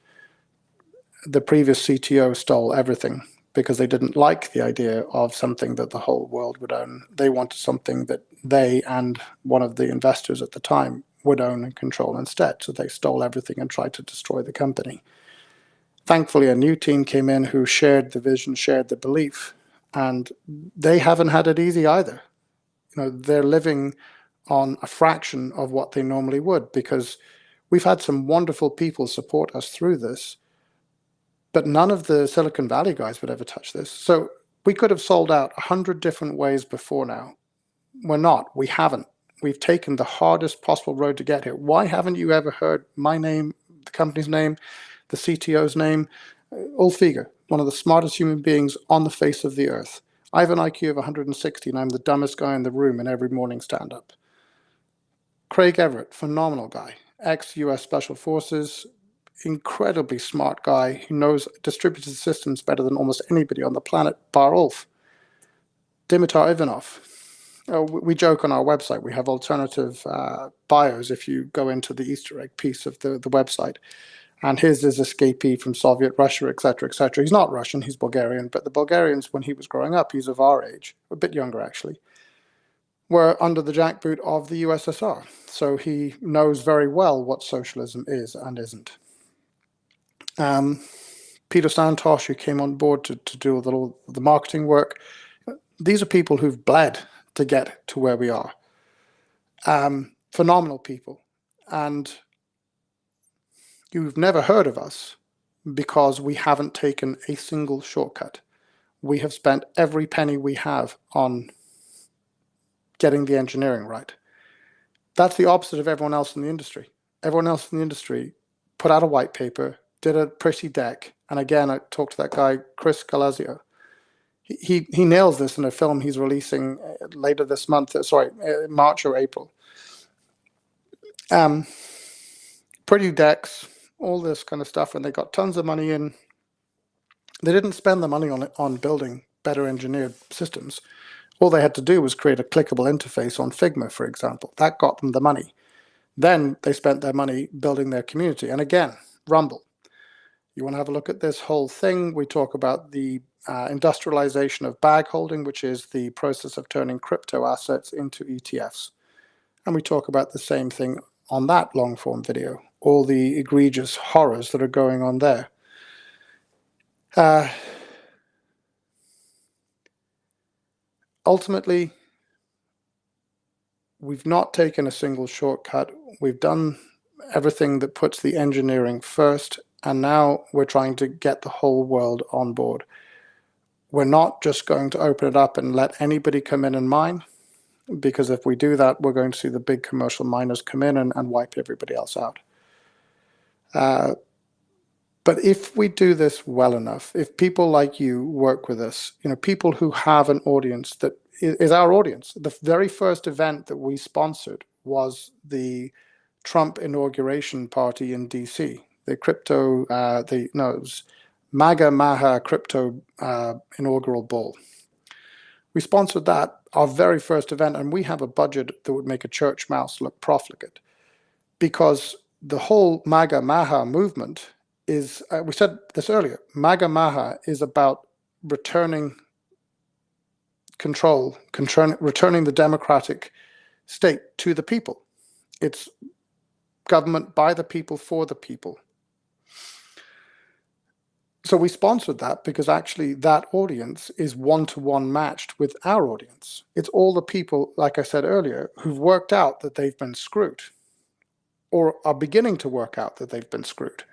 the previous CTO stole everything because they didn't like the idea of something that the whole world would own. They wanted something that they and one of the investors at the time would own and control instead. So they stole everything and tried to destroy the company. Thankfully, a new team came in who shared the vision, shared the belief, and they haven't had it easy either. They're living on a fraction of what they normally would, because we've had some wonderful people support us through this, but none of the Silicon Valley guys would ever touch this. So we could have sold out 100 different ways before now. We're not. We haven't. We've taken the hardest possible road to get here. Why haven't you ever heard my name, the company's name, the CTO's name? Ulf Figer, one of the smartest human beings on the face of the earth. I have an IQ of 160 and I'm the dumbest guy in the room in every morning stand-up. Craig Everett, phenomenal guy, ex-US Special Forces, incredibly smart guy who knows distributed systems better than almost anybody on the planet, bar Ulf. Dimitar Ivanov. We joke on our website, we have alternative bios if you go into the Easter egg piece of the website. And his is escapee from Soviet Russia, etc., etc. He's not Russian, he's Bulgarian, but the Bulgarians, when he was growing up, he's of our age, a bit younger actually, were under the jackboot of the USSR. So he knows very well what socialism is and isn't. Peter Santosh, who came on board to do all the marketing work, these are people who've bled to get to where we are. Phenomenal people. And you've never heard of us because we haven't taken a single shortcut. We have spent every penny we have on getting the engineering right. That's the opposite of everyone else in the industry. Everyone else in the industry put out a white paper, did a pretty deck, and again, I talked to that guy, Chris Galazio. He nails this in a film he's releasing later this month, March or April. Pretty decks, all this kind of stuff, and they got tons of money in. They didn't spend the money on building better engineered systems. All they had to do was create a clickable interface on Figma, for example. That got them the money. Then they spent their money building their community. And again, Rumble. You want to have a look at this whole thing. We talk about the industrialization of bag holding, which is the process of turning crypto assets into ETFs. And we talk about the same thing on that long form video, all the egregious horrors that are going on there. Ultimately, we've not taken a single shortcut. We've done everything that puts the engineering first, and now we're trying to get the whole world on board. We're not just going to open it up and let anybody come in and mine, because if we do that, we're going to see the big commercial miners come in and wipe everybody else out. But if we do this well enough, if people like you work with us, people who have an audience that is our audience. The very first event that we sponsored was the Trump inauguration party in DC, the crypto, it was MAGA Maha crypto inaugural ball. We sponsored that, our very first event, and we have a budget that would make a church mouse look profligate, because the whole MAGA Maha movement is, we said this earlier, MAGA Maha is about returning control, returning the democratic state to the people. It's government by the people for the people. So we sponsored that because actually that audience is one-to-one matched with our audience. It's all the people, like I said earlier, who've worked out that they've been screwed, or are beginning to work out that they've been screwed,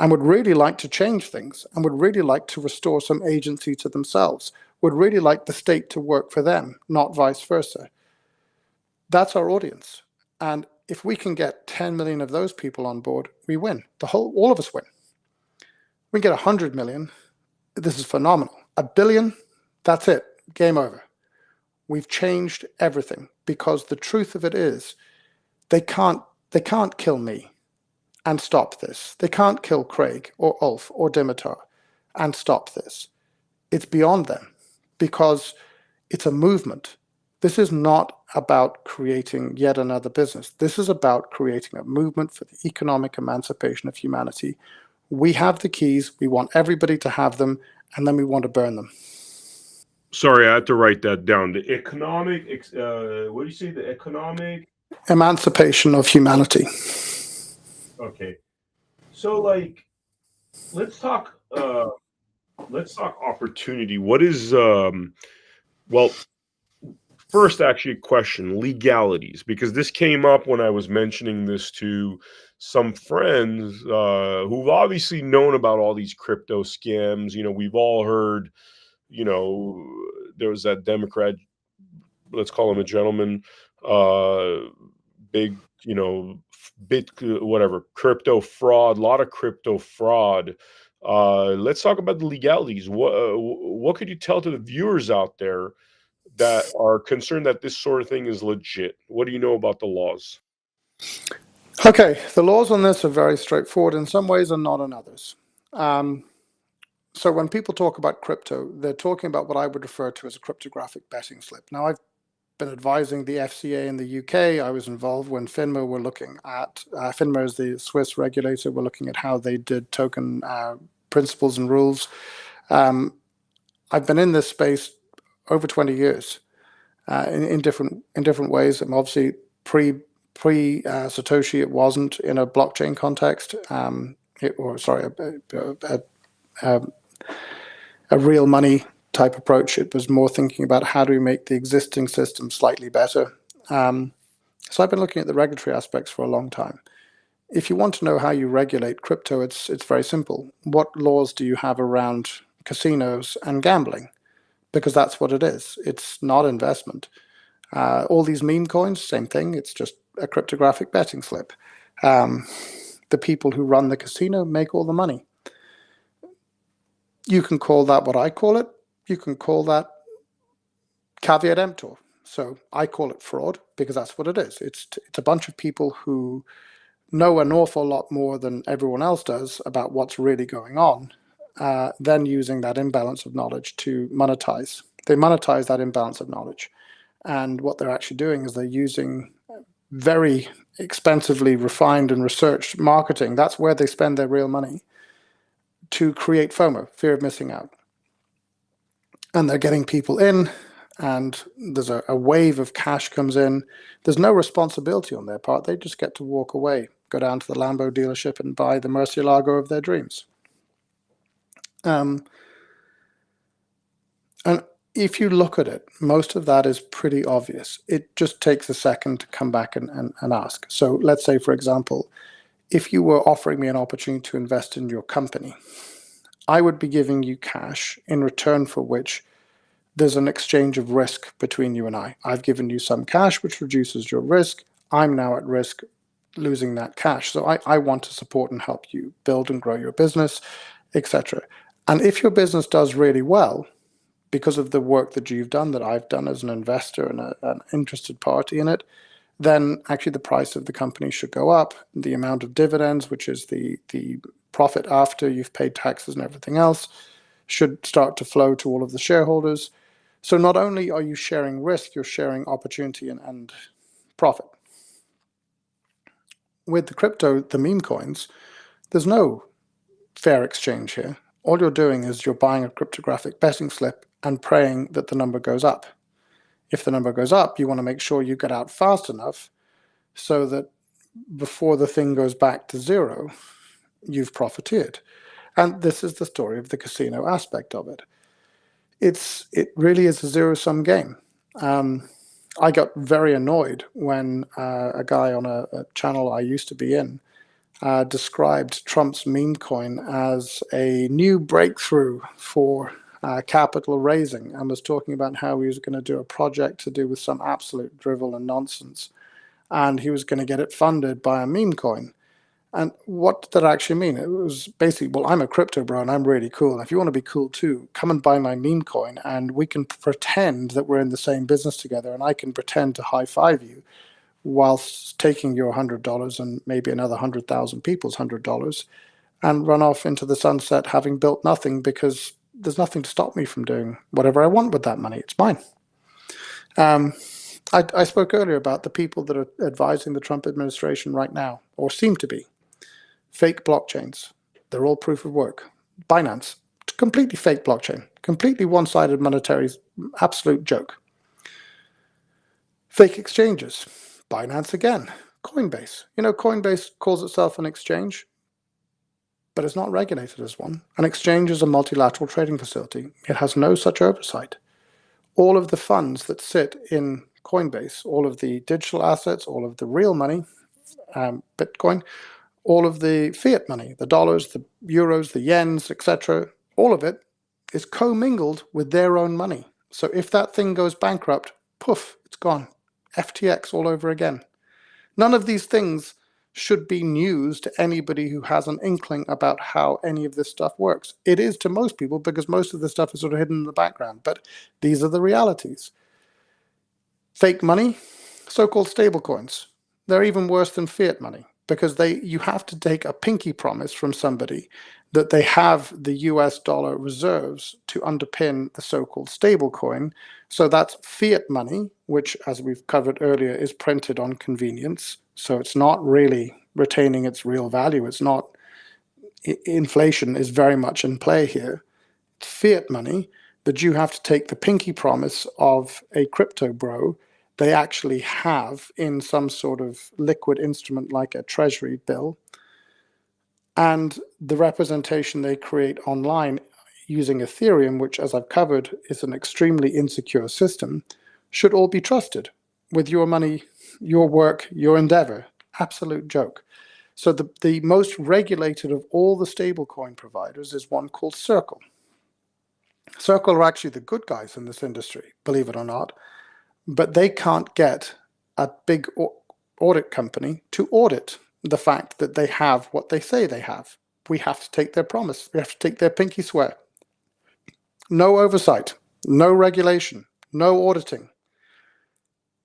and would really like to change things, and would really like to restore some agency to themselves, would really like the state to work for them, not vice versa. That's our audience. And if we can get 10 million of those people on board, we win. All of us win. We get 100 million. This is phenomenal. 1 billion, that's it. Game over. We've changed everything, because the truth of it is they can't kill me and stop this. They can't kill Craig or Ulf or Dimitar and stop this. It's beyond them, because it's a movement. This is not about creating yet another business. This is about creating a movement for the economic emancipation of humanity. We have the keys. We want everybody to have them, and then we want to burn them. Sorry, I had to write that down. The economic, what do you say? The economic emancipation of humanity. Okay. So, like, let's talk opportunity. What is well, first, actually, a question: legalities, because this came up when I was mentioning this to some friends who've obviously known about all these crypto scams. We've all heard. There was that Democrat, let's call him a gentleman, big, whatever, crypto fraud, a lot of crypto fraud. Let's talk about the legalities. What could you tell to the viewers out there that are concerned that this sort of thing is legit? What do you know about the laws? Okay, the laws on this are very straightforward in some ways and not in others. So when people talk about crypto, they're talking about what I would refer to as a cryptographic betting slip. Now, I've been advising the FCA in the UK. I was involved when FINMA were looking at, FINMA is the Swiss regulator, were looking at how they did token principles and rules. I've been in this space over 20 years in different ways. I'm obviously pre Satoshi, it wasn't in a blockchain context. A real money type approach. It was more thinking about how do we make the existing system slightly better. So I've been looking at the regulatory aspects for a long time. If you want to know how you regulate crypto, it's very simple. What laws do you have around casinos and gambling? Because that's what it is. It's not investment. All these meme coins, same thing. It's just a cryptographic betting slip. The people who run the casino make all the money. You can call that what I call it. You can call that caveat emptor. So I call it fraud because that's what it is. It's a bunch of people who know an awful lot more than everyone else does about what's really going on, then using that imbalance of knowledge to monetize. They monetize that imbalance of knowledge. And what they're actually doing is they're using very expensively refined and researched marketing. That's where they spend their real money, to create FOMO, fear of missing out. And they're getting people in, and there's a wave of cash comes in. There's no responsibility on their part. They just get to walk away, go down to the Lambo dealership and buy the Murcielago of their dreams. And if you look at it, most of that is pretty obvious. It just takes a second to come back and ask. So let's say, for example, if you were offering me an opportunity to invest in your company, I would be giving you cash in return for which there's an exchange of risk between you and I. I've given you some cash, which reduces your risk. I'm now at risk. losing that cash. So I want to support and help you build and grow your business, etc. And if your business does really well, because of the work that you've done, that I've done as an investor and an interested party in it, then actually the price of the company should go up. The amount of dividends, which is the profit after you've paid taxes and everything else, should start to flow to all of the shareholders. So not only are you sharing risk, you're sharing opportunity and profit. With the crypto, the meme coins, there's no fair exchange here. All you're doing is you're buying a cryptographic betting slip and praying that the number goes up. If the number goes up, you want to make sure you get out fast enough so that before the thing goes back to zero, you've profiteered. And this is the story of the casino aspect of it. It really is a zero-sum game. I got very annoyed when a guy on a channel I used to be in described Trump's meme coin as a new breakthrough for capital raising, and was talking about how he was going to do a project to do with some absolute drivel and nonsense, and he was going to get it funded by a meme coin. And what did that actually mean? It was basically, well, I'm a crypto bro and I'm really cool. And if you want to be cool too, come and buy my meme coin and we can pretend that we're in the same business together, and I can pretend to high five you whilst taking your $100 and maybe another 100,000 people's $100 and run off into the sunset having built nothing, because there's nothing to stop me from doing whatever I want with that money. It's mine. I spoke earlier about the people that are advising the Trump administration right now, or seem to be. Fake blockchains. They're all proof of work. Binance, completely fake blockchain. Completely one-sided monetary, absolute joke. Fake exchanges. Binance again. Coinbase. Coinbase calls itself an exchange, but it's not regulated as one. An exchange is a multilateral trading facility. It has no such oversight. All of the funds that sit in Coinbase, all of the digital assets, all of the real money, Bitcoin, all of the fiat money, the dollars, the euros, the yens, etc., all of it is commingled with their own money. So if that thing goes bankrupt, poof, it's gone. FTX all over again. None of these things should be news to anybody who has an inkling about how any of this stuff works. It is to most people, because most of the stuff is sort of hidden in the background, but these are the realities. Fake money, so-called stable coins. They're even worse than fiat money, because you have to take a pinky promise from somebody that they have the US dollar reserves to underpin the so-called stable coin. So that's fiat money, which, as we've covered earlier, is printed on convenience. So it's not really retaining its real value. It's not, inflation is very much in play here. It's fiat money that you have to take the pinky promise of a crypto bro they actually have in some sort of liquid instrument like a treasury bill, and the representation they create online using Ethereum, which, as I've covered, is an extremely insecure system, should all be trusted with your money, your work, your endeavor. Absolute joke. So the most regulated of all the stablecoin providers is one called Circle. Circle are actually the good guys in this industry, believe it or not, but they can't get a big audit company to audit the fact that they have what they say they have. We have to take their promise. We have to take their pinky swear. No oversight, no regulation, no auditing.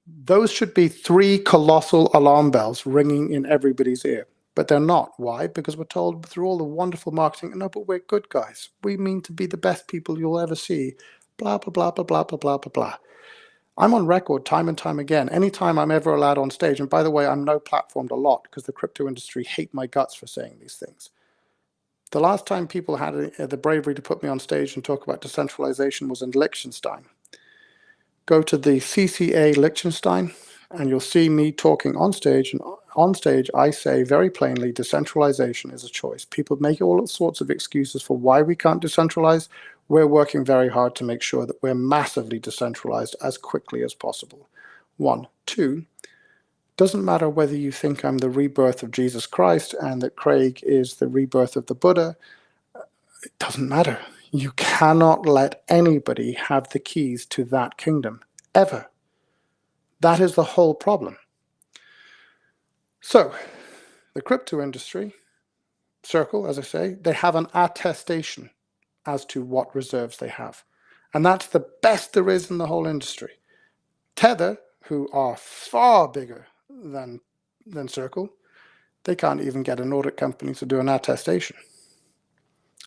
Those should be 3 colossal alarm bells ringing in everybody's ear, but they're not. Why? Because we're told through all the wonderful marketing, no, but we're good guys. We mean to be the best people you'll ever see. Blah, blah, blah, blah, blah, blah, blah, blah, blah. I'm on record time and time again. Anytime I'm ever allowed on stage, and by the way, I'm no platformed a lot because the crypto industry hate my guts for saying these things. The last time people had the bravery to put me on stage and talk about decentralization was in Liechtenstein. Go to the CCA Liechtenstein and you'll see me talking on stage. And on stage, I say very plainly, decentralization is a choice. People make all sorts of excuses for why we can't decentralize. We're working very hard to make sure that we're massively decentralized as quickly as possible. 1. 2, doesn't matter whether you think I'm the rebirth of Jesus Christ and that Craig is the rebirth of the Buddha. It doesn't matter. You cannot let anybody have the keys to that kingdom, ever. That is the whole problem. So, The crypto industry, Circle, as I say, they have an attestation as to what reserves they have. And that's the best there is in the whole industry. Tether, who are far bigger than Circle, they can't even get an audit company to do an attestation.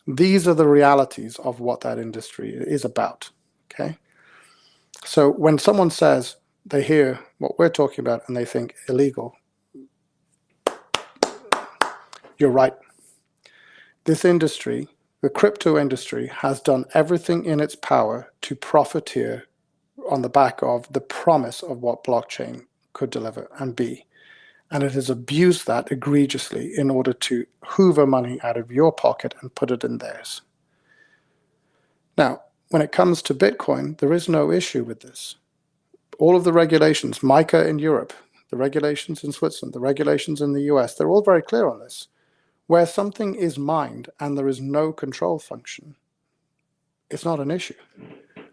These are the realities of what that industry is about. Okay. So when someone says they hear what we're talking about and they think illegal, you're right. This industry, the crypto industry, has done everything in its power to profiteer on the back of the promise of what blockchain could deliver and be. And it has abused that egregiously in order to hoover money out of your pocket and put it in theirs. Now, when it comes to Bitcoin, there is no issue with this. All of the regulations, MiCA in Europe, the regulations in Switzerland, the regulations in the US, they're all very clear on this. Where something is mined and there is no control function, it's not an issue.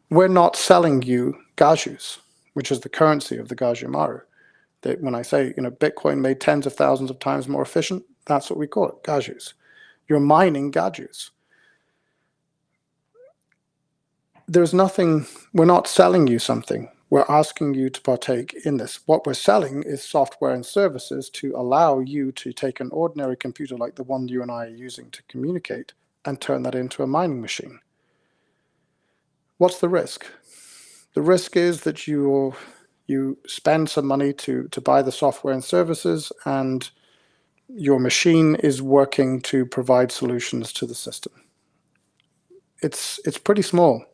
We're not selling you gajus, which is the currency of the Gaju Maru. When I say, Bitcoin made tens of thousands of times more efficient, that's what we call it, gajus. You're mining gajus. There's nothing, we're not selling you something. We're asking you to partake in this. What we're selling is software and services to allow you to take an ordinary computer like the one you and I are using to communicate and turn that into a mining machine. What's the risk? The risk is that you spend some money to buy the software and services, and your machine is working to provide solutions to the system. It's pretty small.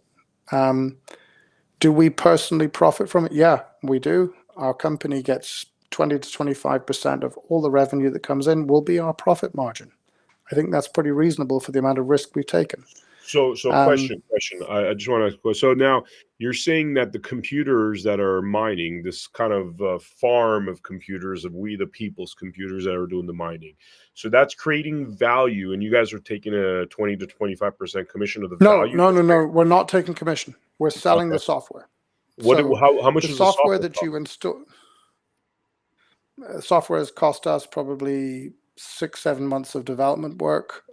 Do we personally profit from it? Yeah, we do. Our company gets 20 to 25% of all the revenue that comes in will be our profit margin. I think that's pretty reasonable for the amount of risk we've taken. So question. I just want to ask. So now you're saying that the computers that are mining, this kind of farm of computers, of we the people's computers that are doing the mining, so that's creating value, and you guys are taking a 20 to 25% commission of the value. No. We're not taking commission. We're selling the software. How much the is software the software that you install? Software has cost us probably 6-7 months of development work.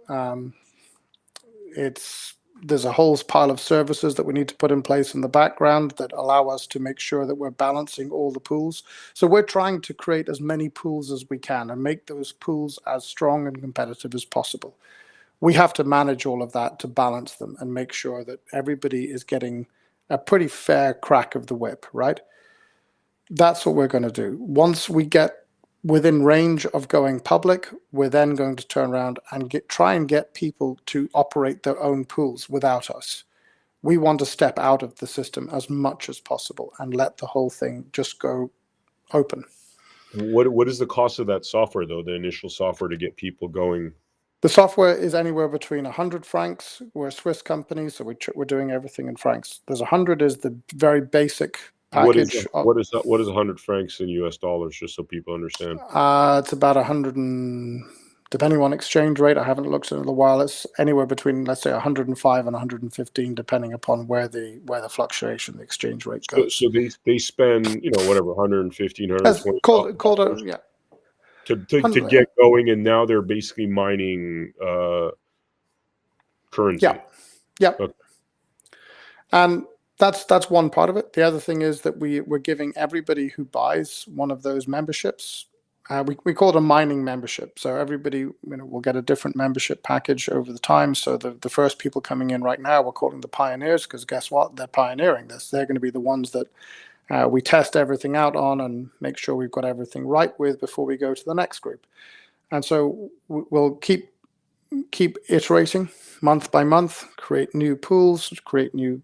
There's a whole pile of services that we need to put in place in the background that allow us to make sure that we're balancing all the pools. So we're trying to create as many pools as we can and make those pools as strong and competitive as possible. We have to manage all of that to balance them and make sure that everybody is getting a pretty fair crack of the whip, right? That's what we're going to do. Once we get within range of going public, we're then going to turn around and try and get people to operate their own pools without us. We want to step out of the system as much as possible and let the whole thing just go open. What is the cost of that software, though, the initial software to get people going? The software is anywhere between 100 francs. We're a Swiss company, so we're doing everything in francs. There's 100 is the very basic package. What is 100 francs in US dollars, just so people understand? It's about 100 depending on exchange rate. I haven't looked at it in a while. It's anywhere between, let's say, 105 and 115, depending upon where the fluctuation, the exchange rate goes. So they spend, whatever, 115, 120. Yeah. To get going, and now they're basically mining currency. Yeah. Okay. And that's one part of it. The other thing is that we're giving everybody who buys one of those memberships, we call it a mining membership. So everybody will get a different membership package over the time. So the first people coming in right now, we're calling the pioneers, because guess what? They're pioneering this. They're going to be the ones that we test everything out on and make sure we've got everything right with before we go to the next group. And so we'll keep iterating month by month, create new pools, create new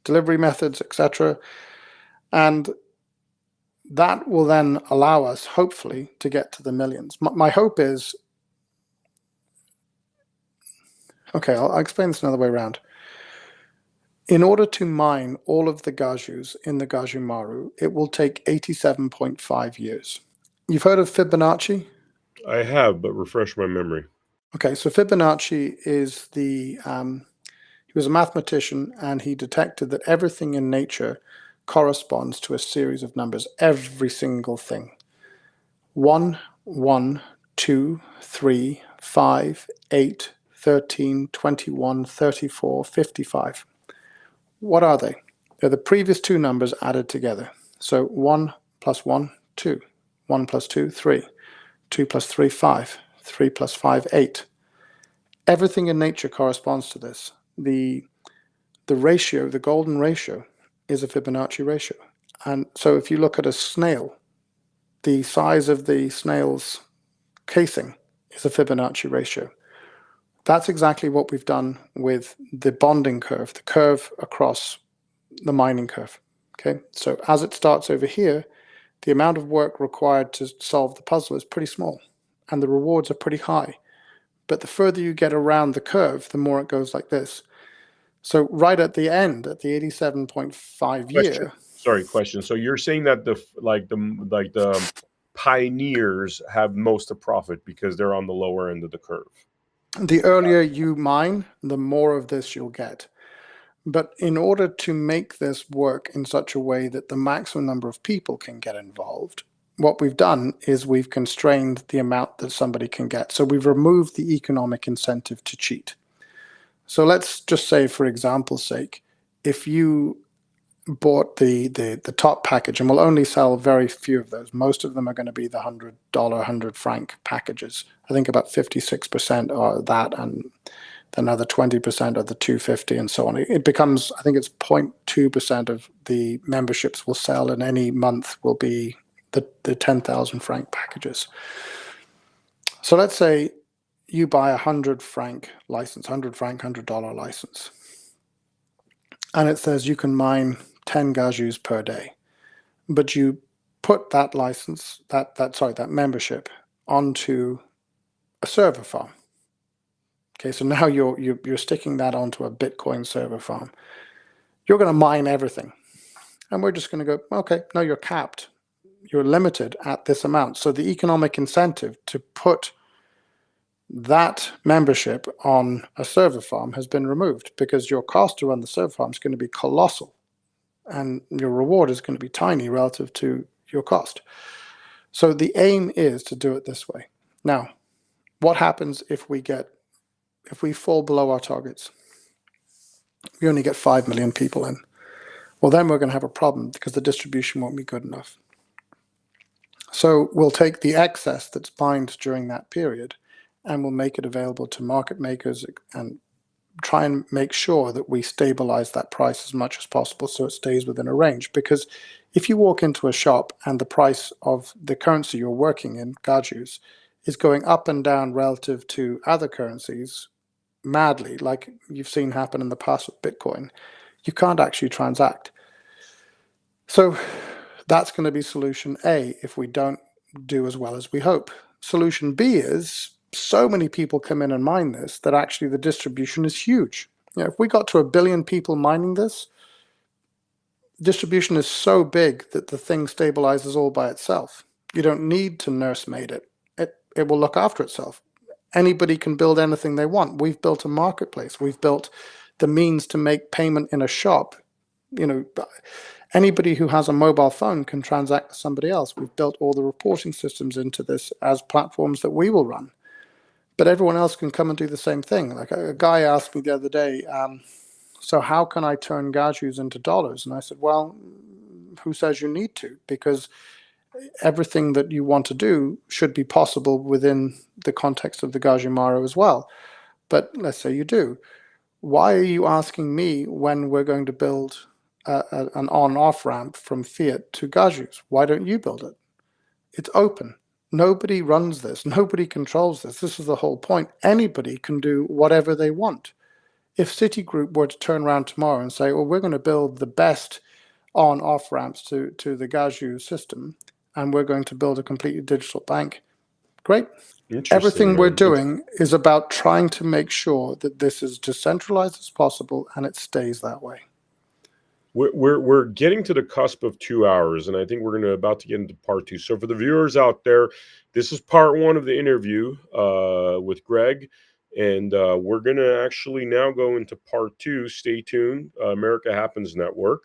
delivery methods, etc. And that will then allow us, hopefully, to get to the millions. My hope is, okay, I'll explain this another way around. In order to mine all of the gajus in the Gaju Maru, it will take 87.5 years. You've heard of Fibonacci? I have, but refresh my memory. Okay, so Fibonacci is he was a mathematician, and he detected that everything in nature corresponds to a series of numbers, every single thing. 1 1, 2, 3, 5, 8, 13, 21, 34, 55. What are they? They're the previous two numbers added together. So 1 plus 1, 2. 1 plus 2, 3. 2 plus 3, 5. 3 plus 5, 8. Everything in nature corresponds to this. The ratio, the golden ratio, is a Fibonacci ratio. And so if you look at a snail, the size of the snail's casing is a Fibonacci ratio. That's exactly what we've done with the bonding curve, the curve across the mining curve. Okay, so as it starts over here, the amount of work required to solve the puzzle is pretty small, and the rewards are pretty high. But the further you get around the curve, the more it goes like this. So right at the end, at the 87.5 year. Question. So you're saying that the pioneers have most of profit because they're on the lower end of the curve. The earlier you mine, the more of this you'll get. But in order to make this work in such a way that the maximum number of people can get involved, what we've done is we've constrained the amount that somebody can get. So we've removed the economic incentive to cheat. So let's just say, for example's sake, if you bought the top package, and we'll only sell very few of those. Most of them are going to be the $100, 100 franc packages. I think about 56% are that, and another 20% are the 250 and so on. It becomes, I think it's 0.2% of the memberships will sell in any month will be the 10,000 franc packages. So let's say you buy a 100 franc license, $100 license. And it says you can mine 10 gajus per day. But you put that license, that membership onto a server farm. Okay, so now you're sticking that onto a Bitcoin server farm. You're going to mine everything. And we're just going to go, okay, no, you're capped. You're limited at this amount. So the economic incentive to put that membership on a server farm has been removed because your cost to run the server farm is going to be colossal and your reward is going to be tiny relative to your cost. So the aim is to do it this way. Now, what happens if we fall below our targets? We only get 5 million people in. Well, then we're going to have a problem because the distribution won't be good enough. So we'll take the excess that's mined during that period and we'll make it available to market makers and try and make sure that we stabilize that price as much as possible so it stays within a range. Because if you walk into a shop and the price of the currency you're working in, gajus, is going up and down relative to other currencies madly, like you've seen happen in the past with Bitcoin, you can't actually transact. So that's going to be solution A if we don't do as well as we hope. Solution B is so many people come in and mine this that actually the distribution is huge. You know, if we got to 1 billion people mining this, distribution is so big that the thing stabilizes all by itself. You don't need to nursemaid it. It will look after itself. Anybody can build anything they want. We've built a marketplace. We've built the means to make payment in a shop. You know, anybody who has a mobile phone can transact with somebody else. We've built all the reporting systems into this as platforms that we will run. But everyone else can come and do the same thing. Like a guy asked me the other day, so how can I turn gajus into dollars? And I said, well, who says you need to? Because everything that you want to do should be possible within the context of the Gajumaro as well. But let's say you do. Why are you asking me when we're going to build an on-off ramp from fiat to gajus? Why don't you build it? It's open. Nobody runs this. Nobody controls this. This is the whole point. Anybody can do whatever they want. If Citigroup were to turn around tomorrow and say, well, we're going to build the best on-off ramps to the Gaju system, and we're going to build a completely digital bank, great. Everything we're doing is about trying to make sure that this is decentralized as possible and it stays that way. We're getting to the cusp of 2 hours, and I think we're about to get into part 2. So for the viewers out there, this is part 1 of the interview with Greg, and we're going to actually now go into part 2. Stay tuned. America Happens Network.